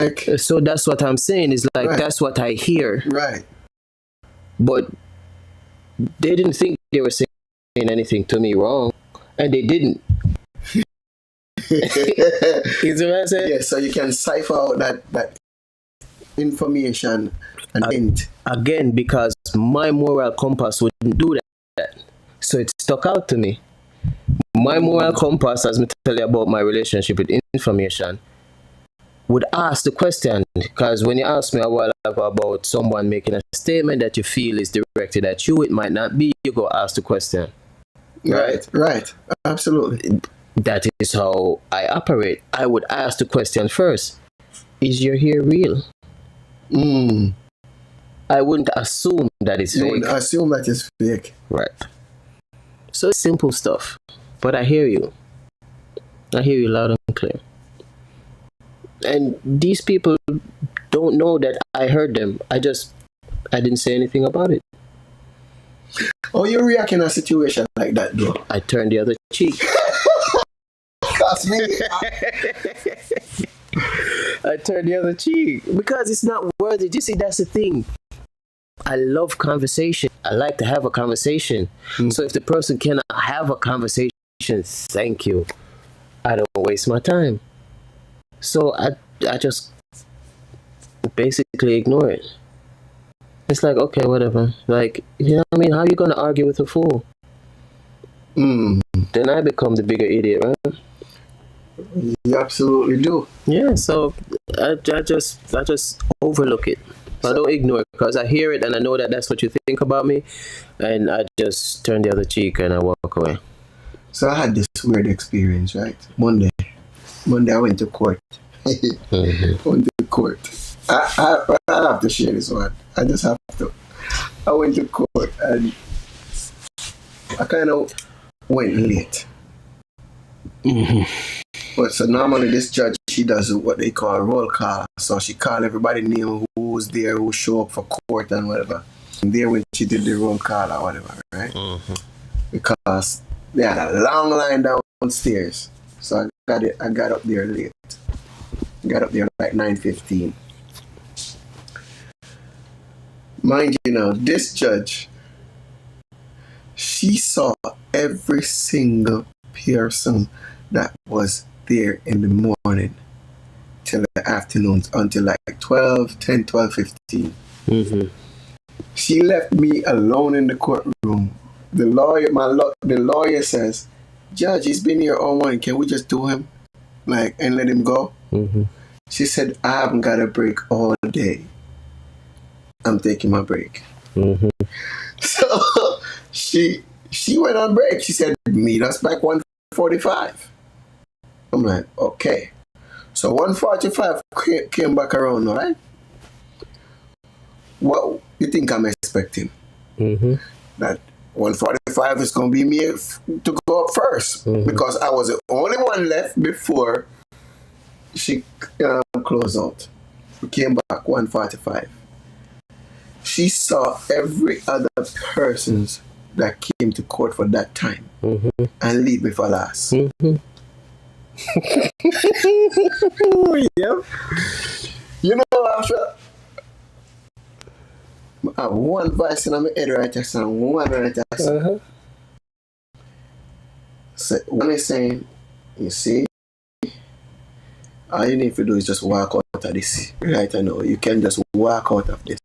like... So that's what I'm saying, is like, right. That's what I hear. Right. But they didn't think they were saying anything to me wrong. And they didn't. You see what I'm saying? Yeah, so you can cipher out that information and hint. Again, because my moral compass wouldn't do that. So it stuck out to me. My moral compass, as I tell you about my relationship with information, would ask the question, because when you asked me a while ago about someone making a statement that you feel is directed at you, it might not be, you go ask the question. Right. Absolutely. That is how I operate. I would ask the question first. Is your hair real? I wouldn't assume that it's fake. You wouldn't assume that it's fake. Right. So it's simple stuff. But I hear you. I hear you loud and clear. And these people don't know that I heard them. I didn't say anything about it. Oh, you react in a situation like that, though? I turned the other cheek. That's me. I turned the other cheek because it's not worthy. You see, that's the thing. I love conversation. I like to have a conversation. So if the person cannot have a conversation, thank you. I don't waste my time. So I just basically ignore it. It's like, okay, whatever. Like, you know what I mean? How are you going to argue with a fool? Then I become the bigger idiot, right? You absolutely do. Yeah, so I just overlook it. I don't ignore it because I hear it and I know that that's what you think about me, and I just turn the other cheek and I walk away. So I had this weird experience, right? Monday I went to court. Went to court. I have to share this one. I just have to. I went to court and I kind of went late. But so normally this judge, she does what they call roll call. So she call everybody name who was there, who show up for court and whatever. And there when she did the roll call or whatever, right? Because they had a long line downstairs. So I got up there late. Got up there like 9:15. Mind you now, this judge, she saw every single person that was there in the morning till the afternoon until like 10:12:15. She left me alone in the courtroom. The lawyer says, "Judge, he's been here all morning. Can we just do him, and let him go?" She said, "I haven't got a break all day. I'm taking my break." So she She went on break. She said, meet us back 1:45. I'm like, okay. So 1:45 came back around, right? What you think I'm expecting? That 1:45 is going to be me to go up first because I was the only one left before she closed out. We came back 1:45. She saw every other persons that came to court for that time and leave me for last. Yep. You know, after I have one voice in my head right there, and one right there. So one is saying, you see, all you need to do is just walk out of this right now. You can just walk out of this.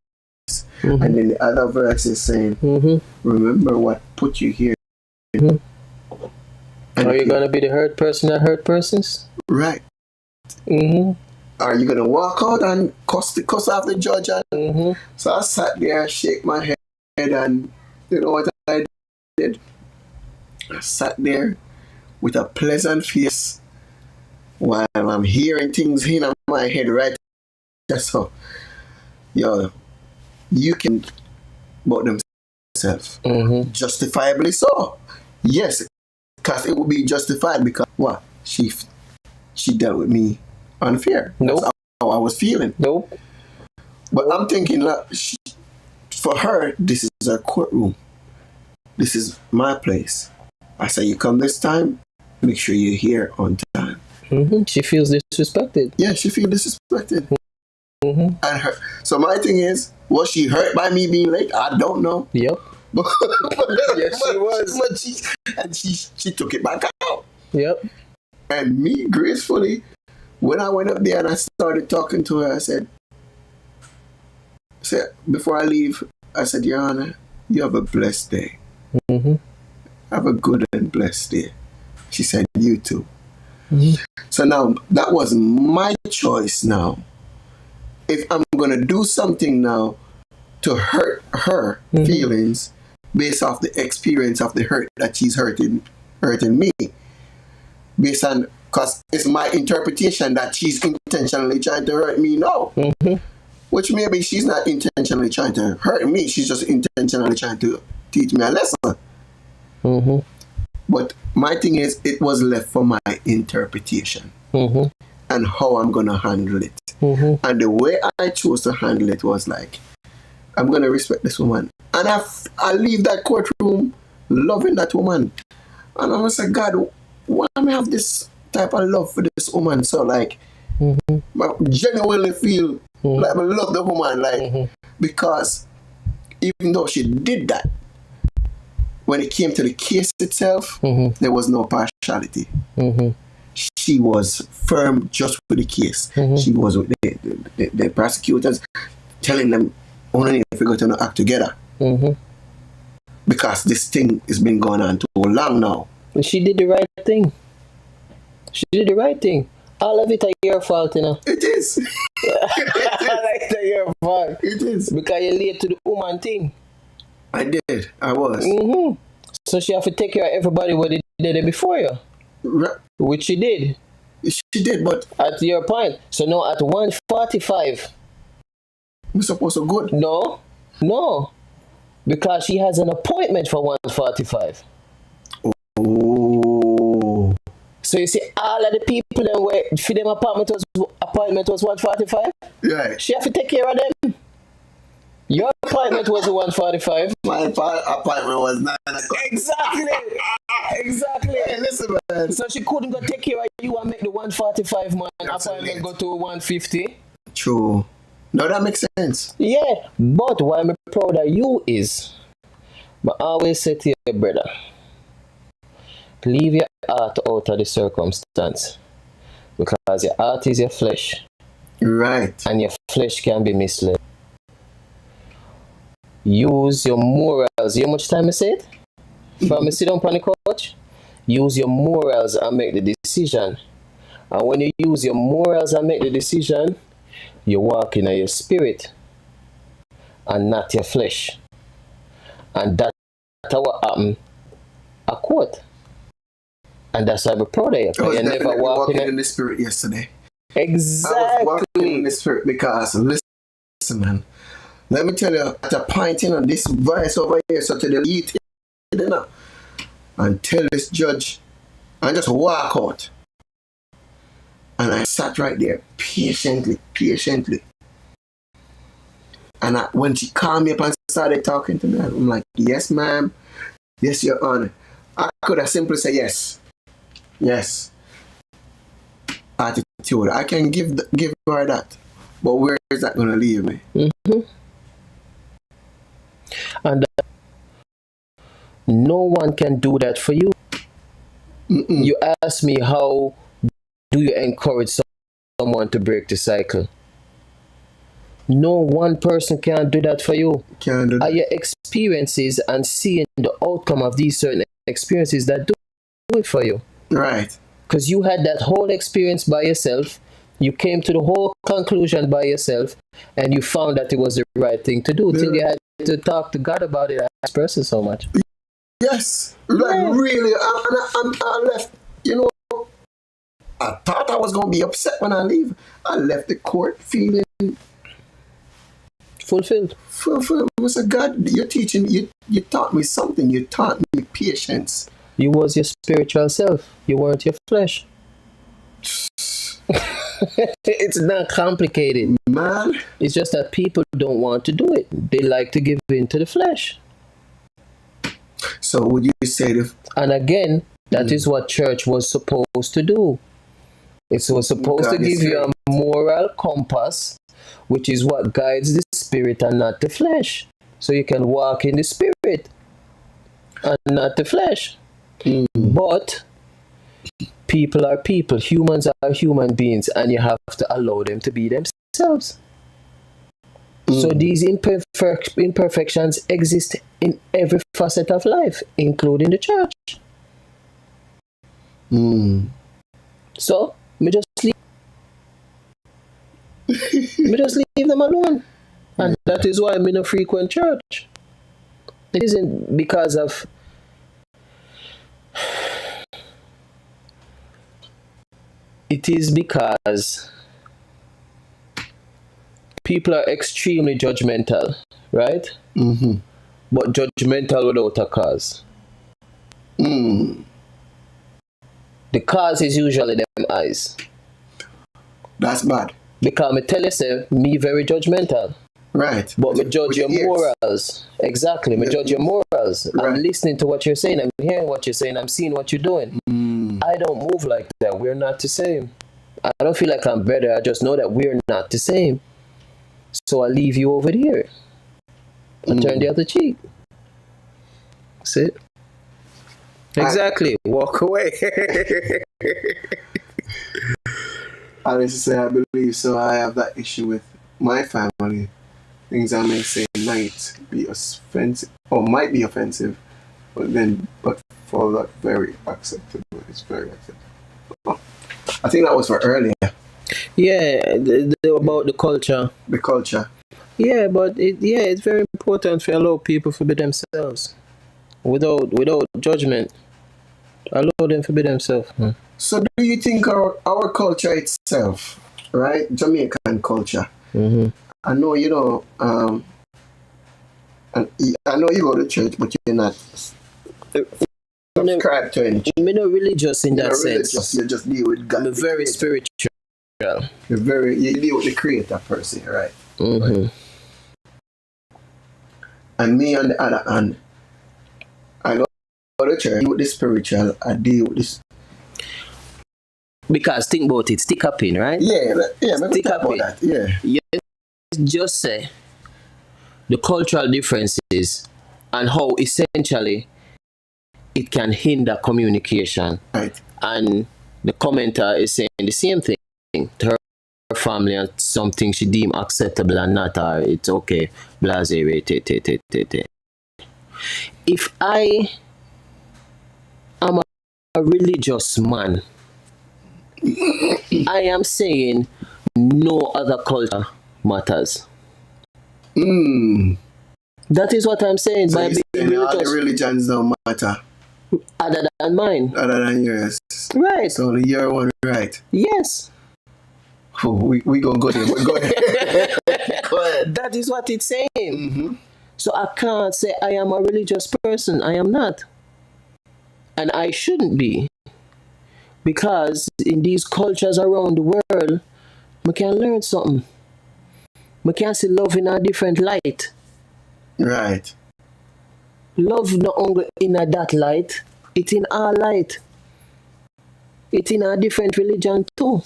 And then the other verse is saying, remember what put you here. Are you gonna be the hurt person that hurt persons? Right. Are you gonna walk out and cuss off the judge? So I sat there, shake my head, and you know what I did? I sat there with a pleasant face while I'm hearing things in my head right there. So, yo, you can about themselves. Justifiably so. Yes, because it would be justified because what? She dealt with me unfair. Nope. That's how I was feeling. Nope. But I'm thinking, like, for her, this is her courtroom. This is my place. I say, you come this time, make sure you're here on time. She feels disrespected. Yeah, she feels disrespected. And her. So my thing is, was she hurt by me being late? I don't know. Yep. Yes, she was. And she took it back out. Yep. And me, gracefully, when I went up there and I started talking to her, I said, before I leave, I said, Your Honor, you have a blessed day. Have a good and blessed day. She said, you too. So now, that was my choice now. If I'm going to do something now to hurt her feelings based off the experience of the hurt that she's hurting me, based on, because it's my interpretation that she's intentionally trying to hurt me now. Which maybe she's not intentionally trying to hurt me, she's just intentionally trying to teach me a lesson. But my thing is, it was left for my interpretation and how I'm going to handle it. And the way I chose to handle it was like, I'm going to respect this woman. And I leave that courtroom loving that woman. And I'm going to say, God, why do I have this type of love for this woman? So like, I genuinely feel like I love the woman. Like, because even though she did that, when it came to the case itself, there was no partiality. She was firm just with the case. She was with the prosecutors, telling them only if we're going to act together. Because this thing has been going on too long now. She did the right thing. She did the right thing. All of it is your fault, you know. It is. It's your fault. It is. Because you're late to the woman thing. I did. I was. So she have to take care of everybody what they did it before you. Which she did. She did, but at your point. So now at 1:45. We're supposed to go. No. Because she has an appointment for 1:45. Oh. So you see, all of the people that were for them appointment was 1:45. Right. She have to take care of them. Your appointment was 1:45. My appointment was 9 o'clock. Exactly. Hey, listen, man. So she couldn't go take care of you and make the 1:45 man appointment go to 1:50. True. No, that makes sense. Yeah, but why I'm proud of you is, but I always say to your brother, leave your heart out of the circumstance, because your heart is your flesh. Right. And your flesh can be misled. Use your morals. You know how much time I said? From me sit down on the couch, use your morals and make the decision. And when you use your morals and make the decision, you walk in your spirit and not your flesh. And that's what happened a quote. And that's why we're proud of you. I was You never definitely walking walking in the spirit yesterday. Exactly. I was walking in the spirit because, listen, man, let me tell you, at a point, this voice over here, so to the elite, and tell this judge, and just walk out. And I sat right there, patiently. And when she called me up and started talking to me, I'm like, yes, ma'am. Yes, Your Honor. I could have simply said yes. Yes. Attitude. I can give her that. But where is that going to leave me? Mm-hmm. And no one can do that for you. Mm-mm. You ask me, how do you encourage someone to break the cycle? No one person can do that for you. Can't do that. Are your experiences and seeing the outcome of these certain experiences that do it for you. Right. Because you had that whole experience by yourself. You came to the whole conclusion by yourself, and you found that it was the right thing to do, till you had to talk to God about it as a person so much. Yes. Like, really, I left, I thought I was going to be upset when I leave. I left the court feeling fulfilled. It was a God, you're teaching, you taught me something. You taught me patience. You was your spiritual self. You weren't your flesh. It's not complicated, man. It's just that people don't want to do it. They like to give in to the flesh. So would you say and again, that is what church was supposed to do. It was supposed to give you a moral compass, which is what guides the spirit and not the flesh. So you can walk in the spirit and not the flesh. But people are people. Humans are human beings, and you have to allow them to be themselves. So these imperfections exist in every facet of life, including the church. So me just leave them alone. And that is why I'm in a frequent church. It isn't because of it is because people are extremely judgmental, right? But judgmental without a cause. The cause is usually them eyes. That's bad. Because me tell you, say, me very judgmental. Right. But me judge your morals. Exactly. Me judge your morals. Right. I'm listening to what you're saying. I'm hearing what you're saying. I'm seeing what you're doing. I don't move like that. We're not the same. I don't feel like I'm better. I just know that we're not the same. So I leave you over here. I turn the other cheek. That's it. Exactly. Walk away. I believe so. I have that issue with my family. Things I may say might be offensive, or might be offensive, but for that, very acceptable. It's very acceptable. I think that was for earlier. Yeah, about the culture. The culture. Yeah, but it's very important to allow people to be themselves, without judgment. Allow them to be themselves. So, do you think our culture itself, right, Jamaican culture? I know and I know you go to church, but you're not subscribed to any church. You're not religious in that sense. You just deal with God. You're very spiritual. You deal with the Creator per se, right? Right? And me, on the other hand, I go to church, I deal with the spiritual, I deal with this. Because think about it, stick up in, right? Yeah, stick up in. That. Yeah. Just say the cultural differences and how essentially it can hinder communication. Right. And the commenter is saying the same thing to her family, and something she deem acceptable and not, or it's okay, blase. If I am a religious man, I am saying no other culture matters. That is what I'm saying. So by being religious, all the religions don't matter. other than mine. Other than yours. Right. So only your one right. Yes. Oh, we gonna go there. Go ahead. Go ahead. That is what it's saying. So I can't say I am a religious person. I am not. And I shouldn't be. Because in these cultures around the world, we can learn something. We can see love in a different light. Right. Love not only in a that light, it's in our light. It's in a different religion too.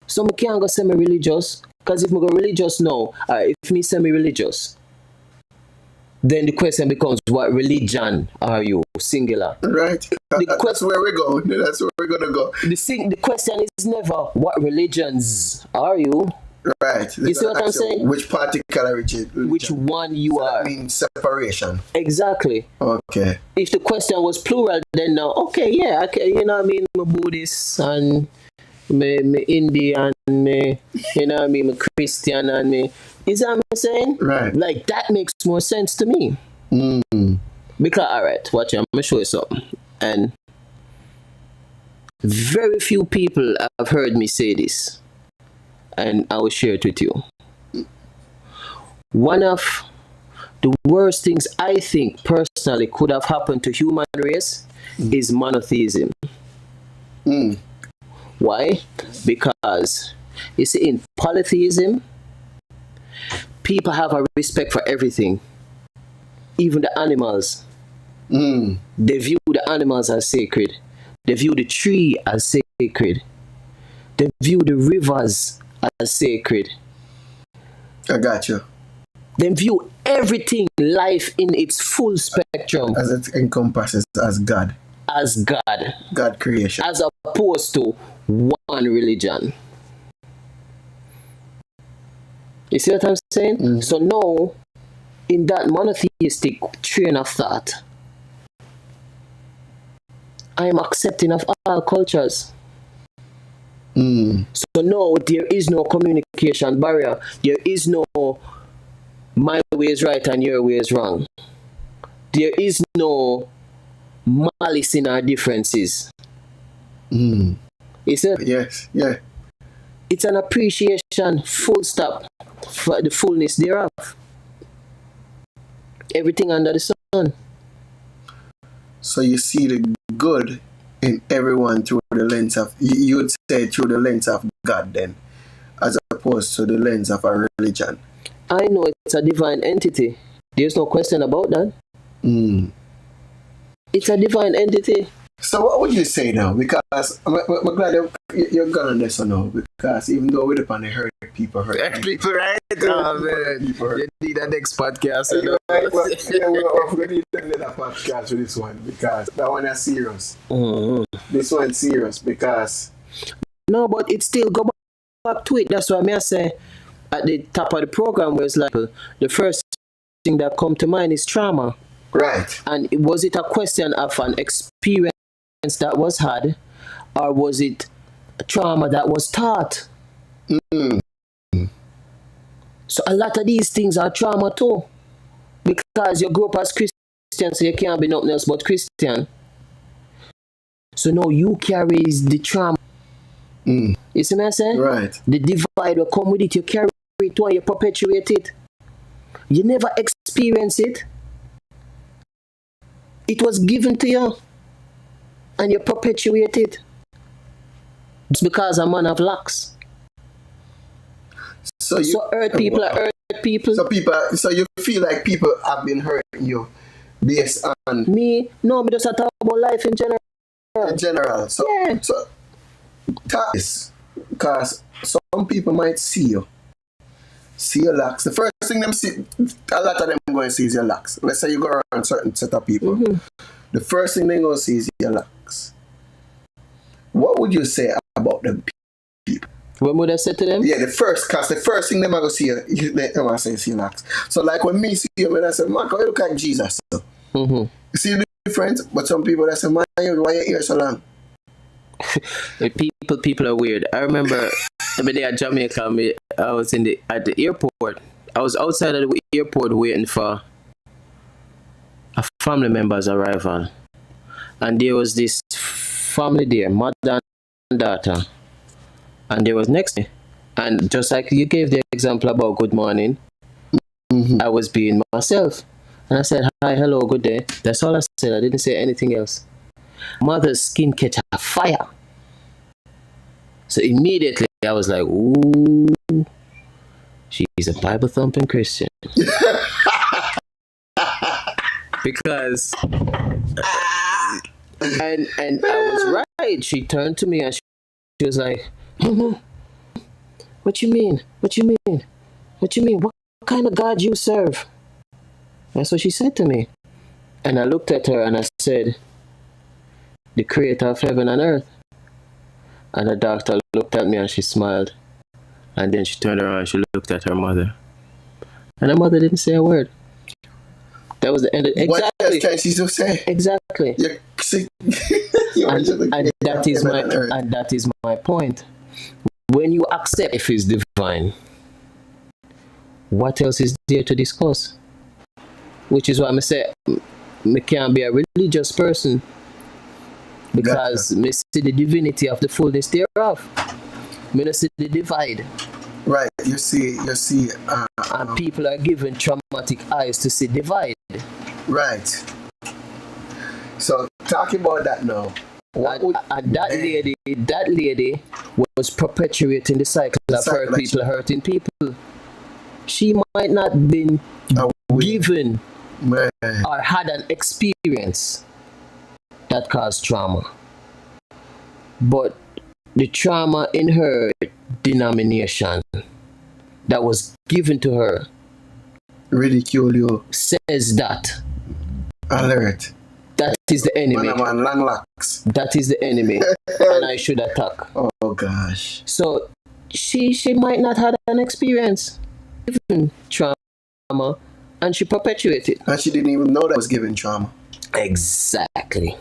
So I can't go say me religious, because if I go religious now, if me say me religious, then the question becomes, what religion are you? Singular. Right. That's where we're going. That's where we're gonna go. The question is never, what religions are you? Right. You see what I'm saying? Which particular religion? Which one you are. That means separation. Exactly. Okay. If the question was plural, then now, okay, yeah, you know what I mean, I'm a Buddhist and me Indian, me, you know what I mean, me Christian and me. Is that what I'm saying? Right. Like, that makes more sense to me. Because, alright, watch, I'm going to show you something. And very few people have heard me say this. And I will share it with you. One of the worst things I think personally could have happened to human race is monotheism. Why? Because you see, in polytheism, people have a respect for everything, even the animals. They view the animals as sacred. They view the tree as sacred. They view the rivers as sacred. I got you. They view everything, life in its full spectrum, As it encompasses as God. as God. God creation. As opposed to one religion. You see what I'm saying? So now, in that monotheistic train of thought, I am accepting of all cultures. So now there is no communication barrier. There is no my way is right and your way is wrong. There is no malice in our differences. Is it? Yes, yeah. It's an appreciation, full stop, for the fullness thereof. Everything under the sun. So you see the good in everyone through the lens of, you would say through the lens of God then, as opposed to the lens of a religion. I know it's a divine entity. There's no question about that. It's a divine entity. So what would you say now? Because I'm glad you're gone on this now. Because even though we're upon the hurt people, People, right? Oh, man. You need a next podcast. We're going to need another podcast for this one. Because that one is serious. This one's serious because... No, but it still go back to it. That's why I say at the top of the program where it's like the first thing that come to mind is trauma. Right. And was it a question of an experience that was had, or was it a trauma that was taught? So a lot of these things are trauma too, because you grew up as Christian, so you can't be nothing else but Christian. So now you carry the trauma. You see what I'm saying? Right. The divide will come with it. You carry it while you perpetuate it. You never experience it. It was given to you, and you perpetuate it. It's because a man of lacks. So earth people are earth people. So you feel like people have been hurting you based on... Me just talk about life in general. In general. So, Yeah. so talk this, because some people might see your locks. The first thing them see, a lot of them going to see is your locks. Let's say you go around certain set of people. The first thing they going to see is your locks. What would you say about them people? What would I say to them? Yeah, the first thing they might go see they might say is your locks. So like when me see you, when I say, Marco, you look like Jesus. You see the difference? But some people that say, man, why your ear so long? People are weird. I remember the day at Jamaica, I was at the airport. I was outside of the airport waiting for a family member's arrival. and there was this family there, mother and daughter, and there was next to me. And just like you gave the example about good morning, Mm-hmm. I was being myself. And I said, hi, hello, good day. That's all I said. I didn't say anything else. Mother's skin catch a fire. So immediately I was like, ooh, she's a Bible thumping Christian. Because and I was right. She turned to me and she was like, what you mean? What you mean? What you mean? What kind of God you serve? That's what she said to me. And I looked at her and I said, the creator of heaven and earth. And the doctor looked at me and she smiled. And then she turned around and she looked at her mother. And her mother didn't say a word. That was the end of it. What else Exactly. can she still say? Exactly. And that is my point. When you accept if it's divine, what else is there to discuss? Which is why I say I can't be a religious person, because I see the divinity of the fullness thereof. I don't see the divide. Right, you see, and people are given traumatic eyes to see divide. Right. So talking about that now. And that lady was perpetuating the cycle of hurt people hurting people. She might not have been given or had an experience that caused trauma, but the trauma in her denomination that was given to her, ridicule you, says that alert, that is the enemy. Man, long locks. That is the enemy, and I should attack. Oh gosh. So she might not have an experience given trauma, and she perpetuated. And she didn't even know that was given trauma. Exactly.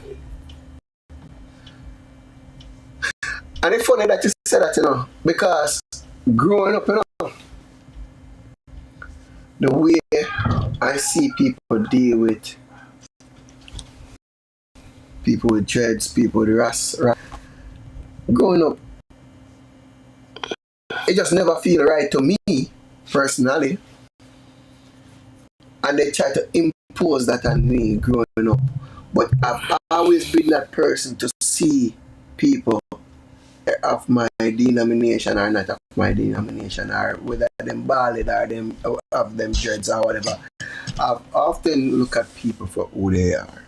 And it's funny that you said that, you know, because growing up, you know, the way I see people deal with people with dreads, people with ras, growing up, it just never feel right to me personally, and they try to impose that on me growing up. But I've always been that person to see people of my denomination or not of my denomination, or whether them ballad or them of them dreads or whatever. I've often look at people for who they are,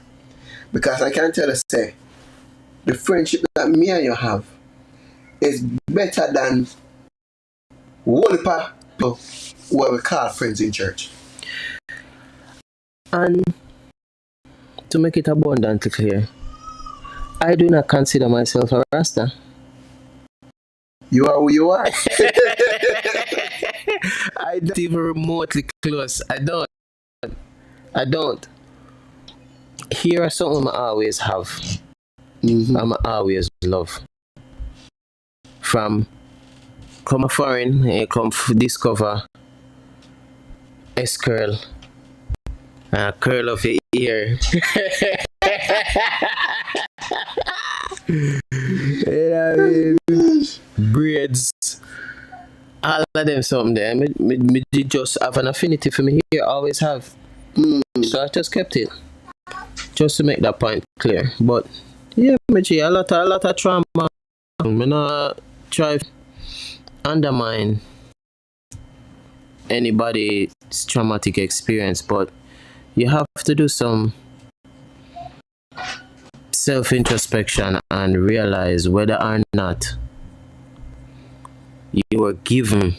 because I can tell you, say, the friendship that me and you have is better than one people what we call friends in church. And to make it abundantly clear, I do not consider myself a Rasta. You are who you are. I don't even remotely close. I don't. Here are something I always have. Mm-hmm. I'm always love. From come a foreign, I come discover S-curl. Curl of your ear. You know what I mean? Braids. All of them something there. Me just have an affinity for me here, always have. So I just kept it. Just to make that point clear. But yeah, a lot of trauma. I'm not try to undermine anybody's traumatic experience, but you have to do some self-introspection and realize whether or not you were given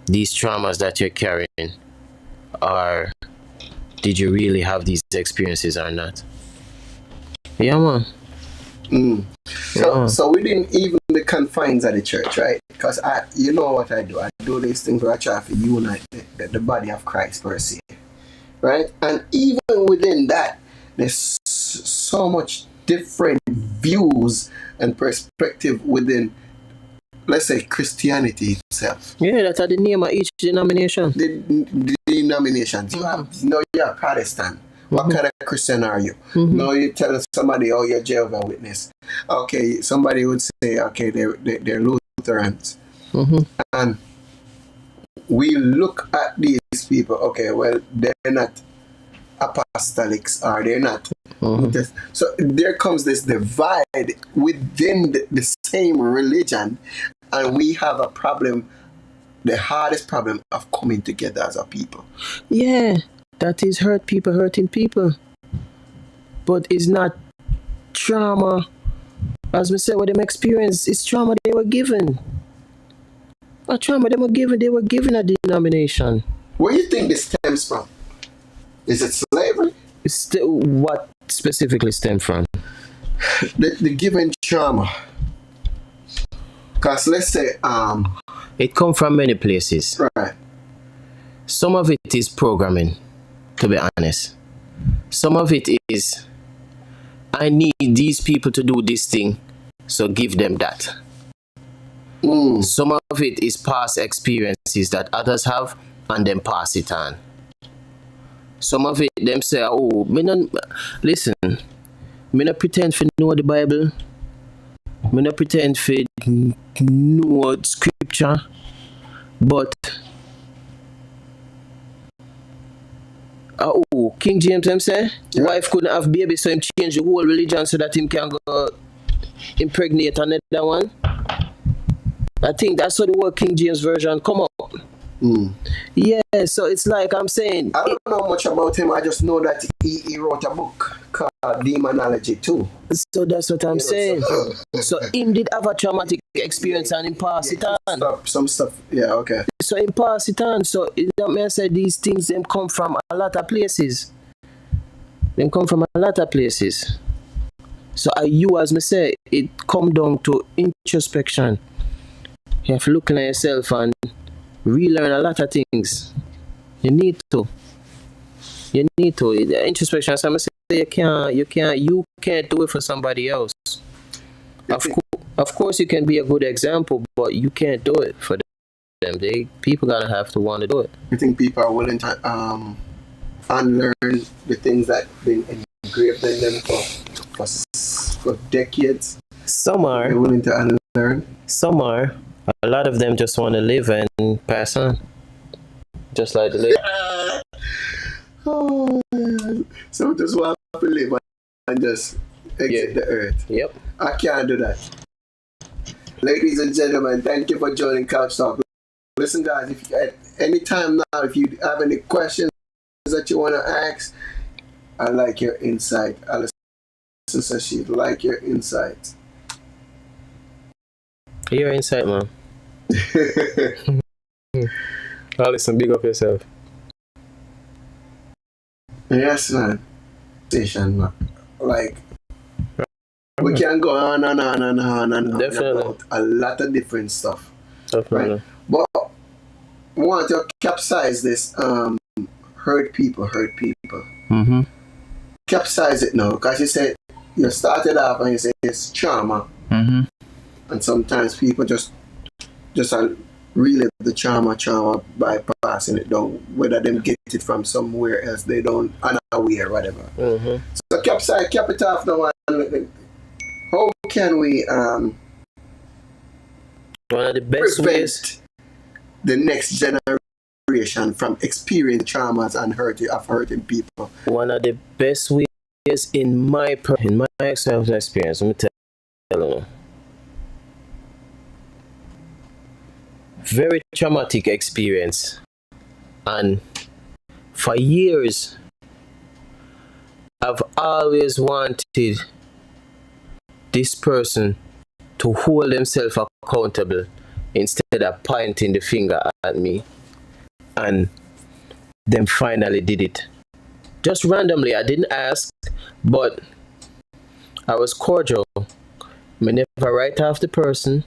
these traumas that you're carrying, or did you really have these experiences or not. Yeah, man. So within even the confines of the church, right? Because you know what I do. I do these things where I try to unite the body of Christ per se, right? And even within that, there's so much different views and perspective within, let's say, Christianity itself. Yeah, that's the name of each denomination. The denominations. You have, you have Protestant, What kind of Christian are you? Now you tell somebody, oh, you're Jehovah's Witness. Okay, somebody would say, okay, they're Lutherans. And we look at these people, okay, well, they're not apostolics, or they're not. So there comes this divide within the same religion, and we have a problem, the hardest problem of coming together as a people. Yeah, that is hurting people. But it's not trauma. As we said, what them experience is trauma they were given. A trauma they were given a denomination. Where do you think this stems from? Is it slavery? What specifically stem from? The given trauma. Because let's say it comes from many places. Right. Some of it is programming, to be honest. Some of it is, I need these people to do this thing, so give them that. Some of it is past experiences that others have, and then pass it on. Some of it, them say, oh, listen, me not pretend to know the Bible. Me not pretend to know scripture. But, King James, them say, wife couldn't have baby, so him change the whole religion so that him can go impregnate another one. I think that's how the word King James Version come up. Yeah, so it's like I'm saying. I don't know much about him. I just know that he wrote a book called Demonology too. So that's what I'm saying. So him did have a traumatic experience and him pass it on. Some stuff, yeah, okay. So him pass it on. So that means say these things them come from a lot of places. Them come from a lot of places. So you, as me say, it come down to introspection. You have to look at yourself and relearn a lot of things. You need to. Introspection. So I say you can't do it for somebody else. Of course, you can be a good example, but you can't do it for them. People gonna have to want to do it. You think people are willing to unlearn the things that been engraved in them for decades? Some are. They're willing to unlearn. Some are. A lot of them just want to live and pass on. Just like the lady. So just want to live and just exit the earth. Yep. I can't do that. Ladies and gentlemen, thank you for joining Couch Talk. Listen, guys, if you, at any time now, if you have any questions that you want to ask, I like your insight. Allison says she'd like your insight. Your insight, man. Allison, big up yourself. Yes, man. Station, man. Like, we can go on and on and on and on about a lot of different stuff. Definitely. Right? But we want to capsize this hurt people. Capsize it now, because you said you started off and you said it's trauma. And sometimes people just relive the trauma by passing it down, whether them get it from somewhere else, they don't unaware, whatever. So cap it off now. How can we one of the best prevent ways the next generation from experiencing traumas and hurting people? One of the best ways in my experience, let me tell you. Very traumatic experience, and for years I've always wanted this person to hold themselves accountable instead of pointing the finger at me, and them finally did it. Just randomly, I didn't ask, but I was cordial. I never write off the person.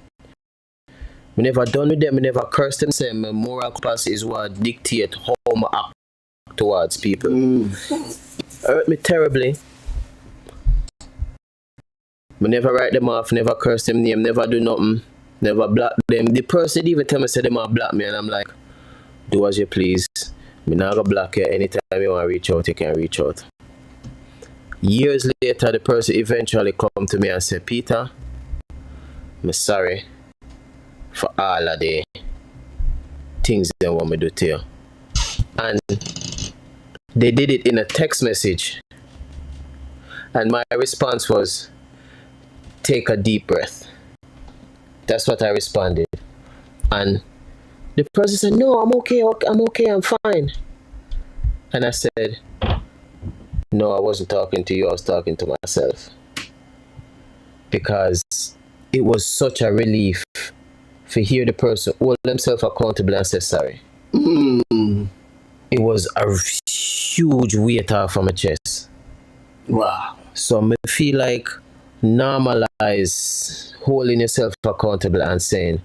We never done with them, we never cursed them. Say my moral compass is what dictate how I act towards people. Hurt me terribly. We never write them off, never curse them name, never do nothing, never block them. The person even tell me say they might block me, and I'm like, do as you please. Me not gonna block you. Anytime you want to reach out, you can reach out. Years later, the person eventually come to me and say, Peter, I'm sorry for all of the things they want me to do to you. And they did it in a text message. And my response was, take a deep breath. That's what I responded. And the person said, no, I'm okay, I'm fine. And I said, no, I wasn't talking to you, I was talking to myself. Because it was such a relief to hear the person hold themselves accountable and say sorry. It was a huge weight off of my chest. Wow. So I feel like normalize holding yourself accountable and saying,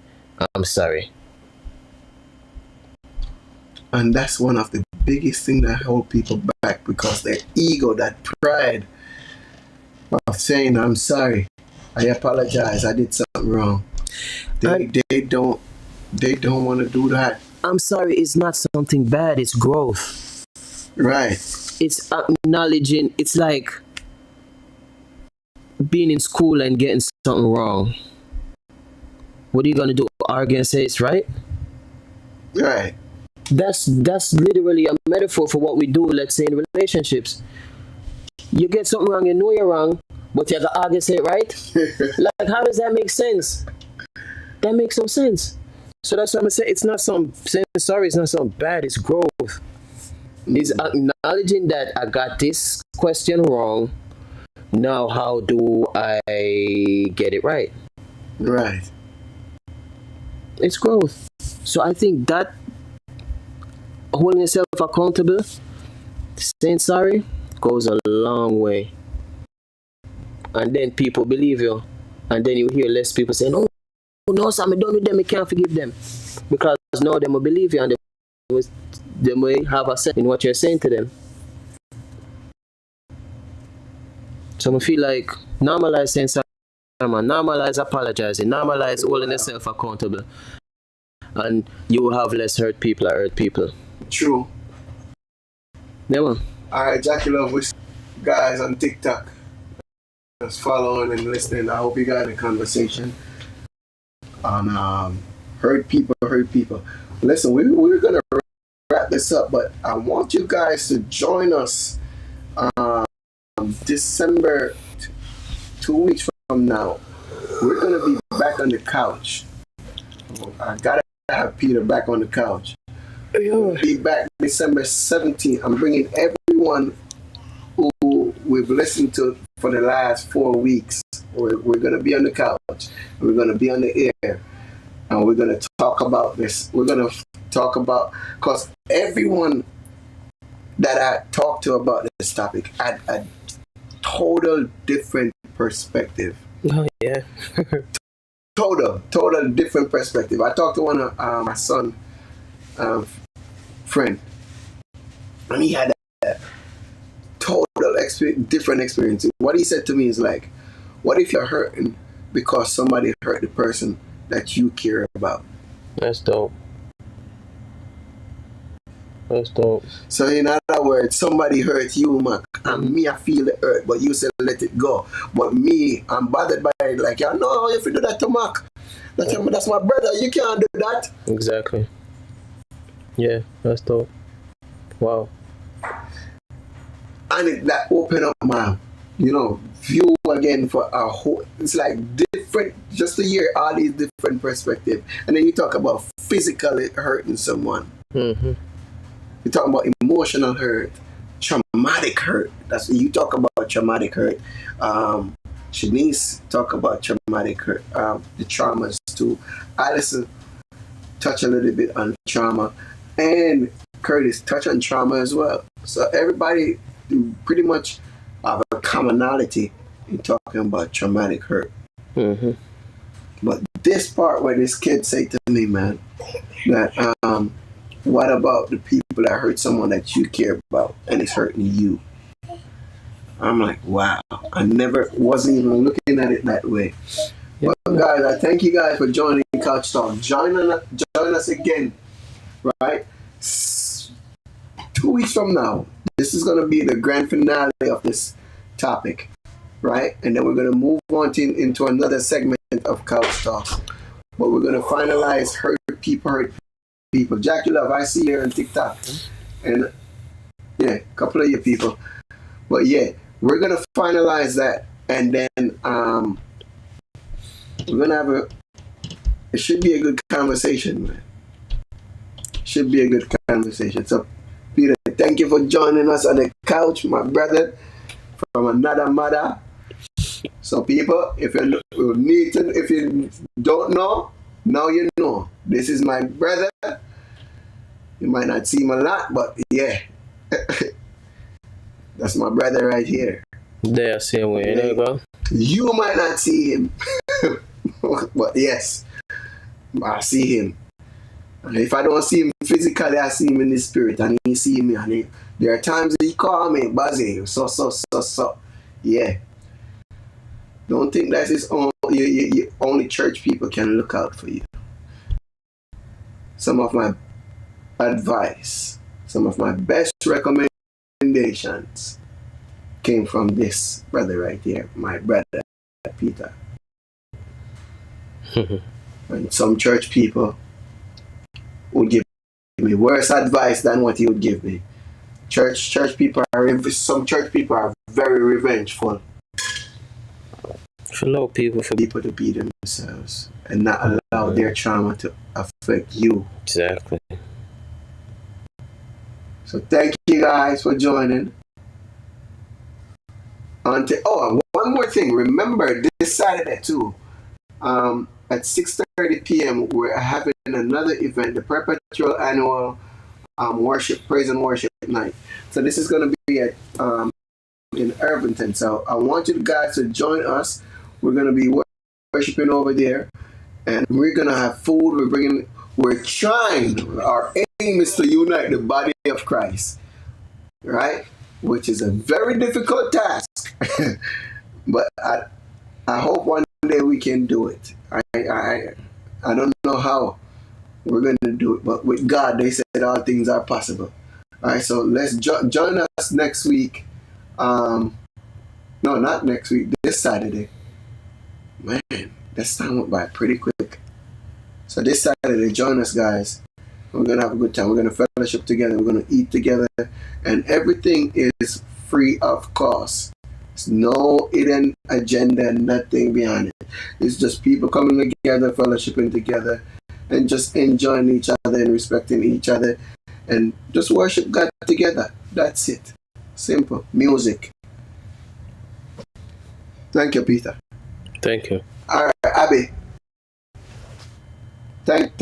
I'm sorry. And that's one of the biggest things that hold people back, because their ego, that pride of saying, I'm sorry, I apologize, I did something wrong. They don't want to do that. I'm sorry, it's not something bad, it's growth. Right. It's acknowledging, it's like being in school and getting something wrong. What are you going to do? Argue and say it's right? Right. That's literally a metaphor for what we do, let's say, in relationships. You get something wrong, you know you're wrong, but you have to argue and say it right? Like, how does that make sense? That makes no sense. So that's what I'm going to say. It's not some saying sorry, it's not something bad, it's growth. It's acknowledging that I got this question wrong. Now, how do I get it right? Right. It's growth. So I think that holding yourself accountable, saying sorry, goes a long way. And then people believe you. And then you hear less people saying, no, Sam, I'm done with them, I can't forgive them. Because now they will believe you and they may have a sense in what you're saying to them. So I feel like normalize saying sorry, normalize apologizing, normalize holding yourself accountable. And you will have less hurt people or hurt people. True. Yeah, man. Alright, Jackie Love, with guys on TikTok, just following and listening. I hope you got a conversation on hurt people. Listen, we're gonna wrap this up, but I want you guys to join us December 2 weeks from now. We're gonna be back on the couch. I gotta have Peter back on the couch. We'll be back December 17th. I'm bringing everyone who we've listened to for the last 4 weeks. We're going to be on the couch. We're going to be on the air. And we're going to talk about this. We're going to talk about, because everyone that I talked to about this topic had a total different perspective. Oh, yeah. Total different perspective. I talked to one of my son friend, and he had a total different experience. What he said to me is like, what if you're hurting because somebody hurt the person that you care about? That's dope. So in other words, somebody hurt you, Mac, and me, I feel the hurt, but you said let it go. But me, I'm bothered by it. Like, you know, if you do that to Mac, that's my brother. You can't do that. Exactly. Yeah, that's dope. Wow. And that opened up my, view again for a whole. It's like different, just to hear all these different perspectives. And then you talk about physically hurting someone. Mm-hmm. You talk about emotional hurt, traumatic hurt. That's what you talk about, traumatic hurt. Shanice talk about traumatic hurt, the traumas too. Allison touch a little bit on trauma, and Curtis touch on trauma as well. So everybody pretty much have a commonality in talking about traumatic hurt. Mm-hmm. But this part where this kid say to me, man, that what about the people that hurt someone that you care about and it's hurting you? I'm like, wow. I never wasn't even looking at it that way. Yeah. But guys, I thank you guys for joining Couch Talk. Join us again, right? 2 weeks from now. This is going to be the grand finale of this topic, right? And then we're going to move on into another segment of Couch Talk. But we're going to finalize hurt people. Jackie Love, I see you on TikTok. And yeah, a couple of you people. But yeah, we're going to finalize that. And then we're going to have it should be a good conversation, man. Should be a good conversation. So, Peter, thank you for joining us on the couch, my brother, from another mother. So, people, if you don't know, now you know. This is my brother. You might not see him a lot, but yeah, that's my brother right here. They same way, you know, bro. You might not see him, but yes, I see him. And if I don't see him physically, I see him in the spirit, and he see me. And there are times he call me, Buzzy, so. Yeah. Don't think that is only church people can look out for you. Some of my advice, some of my best recommendations came from this brother right here, my brother, Peter. And some church people would give me worse advice than what he would give me. Some church people are very revengeful. Allow people to be themselves and not allow their trauma to affect you. Exactly. So thank you guys for joining. One more thing. Remember this Saturday too. At 6:30 p.m. we're having another event, the perpetual annual praise and worship night. So this is going to be at in Irvington. So I want you guys to join us. We're going to be worshiping over there, and we're going to have food. We're trying. Our aim is to unite the body of Christ, right? Which is a very difficult task, but I hope one day we can do it. I don't know how we're going to do it, but with God, they said all things are possible. All right, so let's join us next week. No, not next week. This Saturday. Man, this time went by pretty quick. So this Saturday, join us, guys. We're going to have a good time. We're going to fellowship together. We're going to eat together. And everything is free of cost. There's no hidden agenda, nothing behind it. It's just people coming together, fellowshipping together, and just enjoying each other and respecting each other. And just worship God together. That's it. Simple. Music. Thank you, Peter. Thank you. All right, Abby. Thank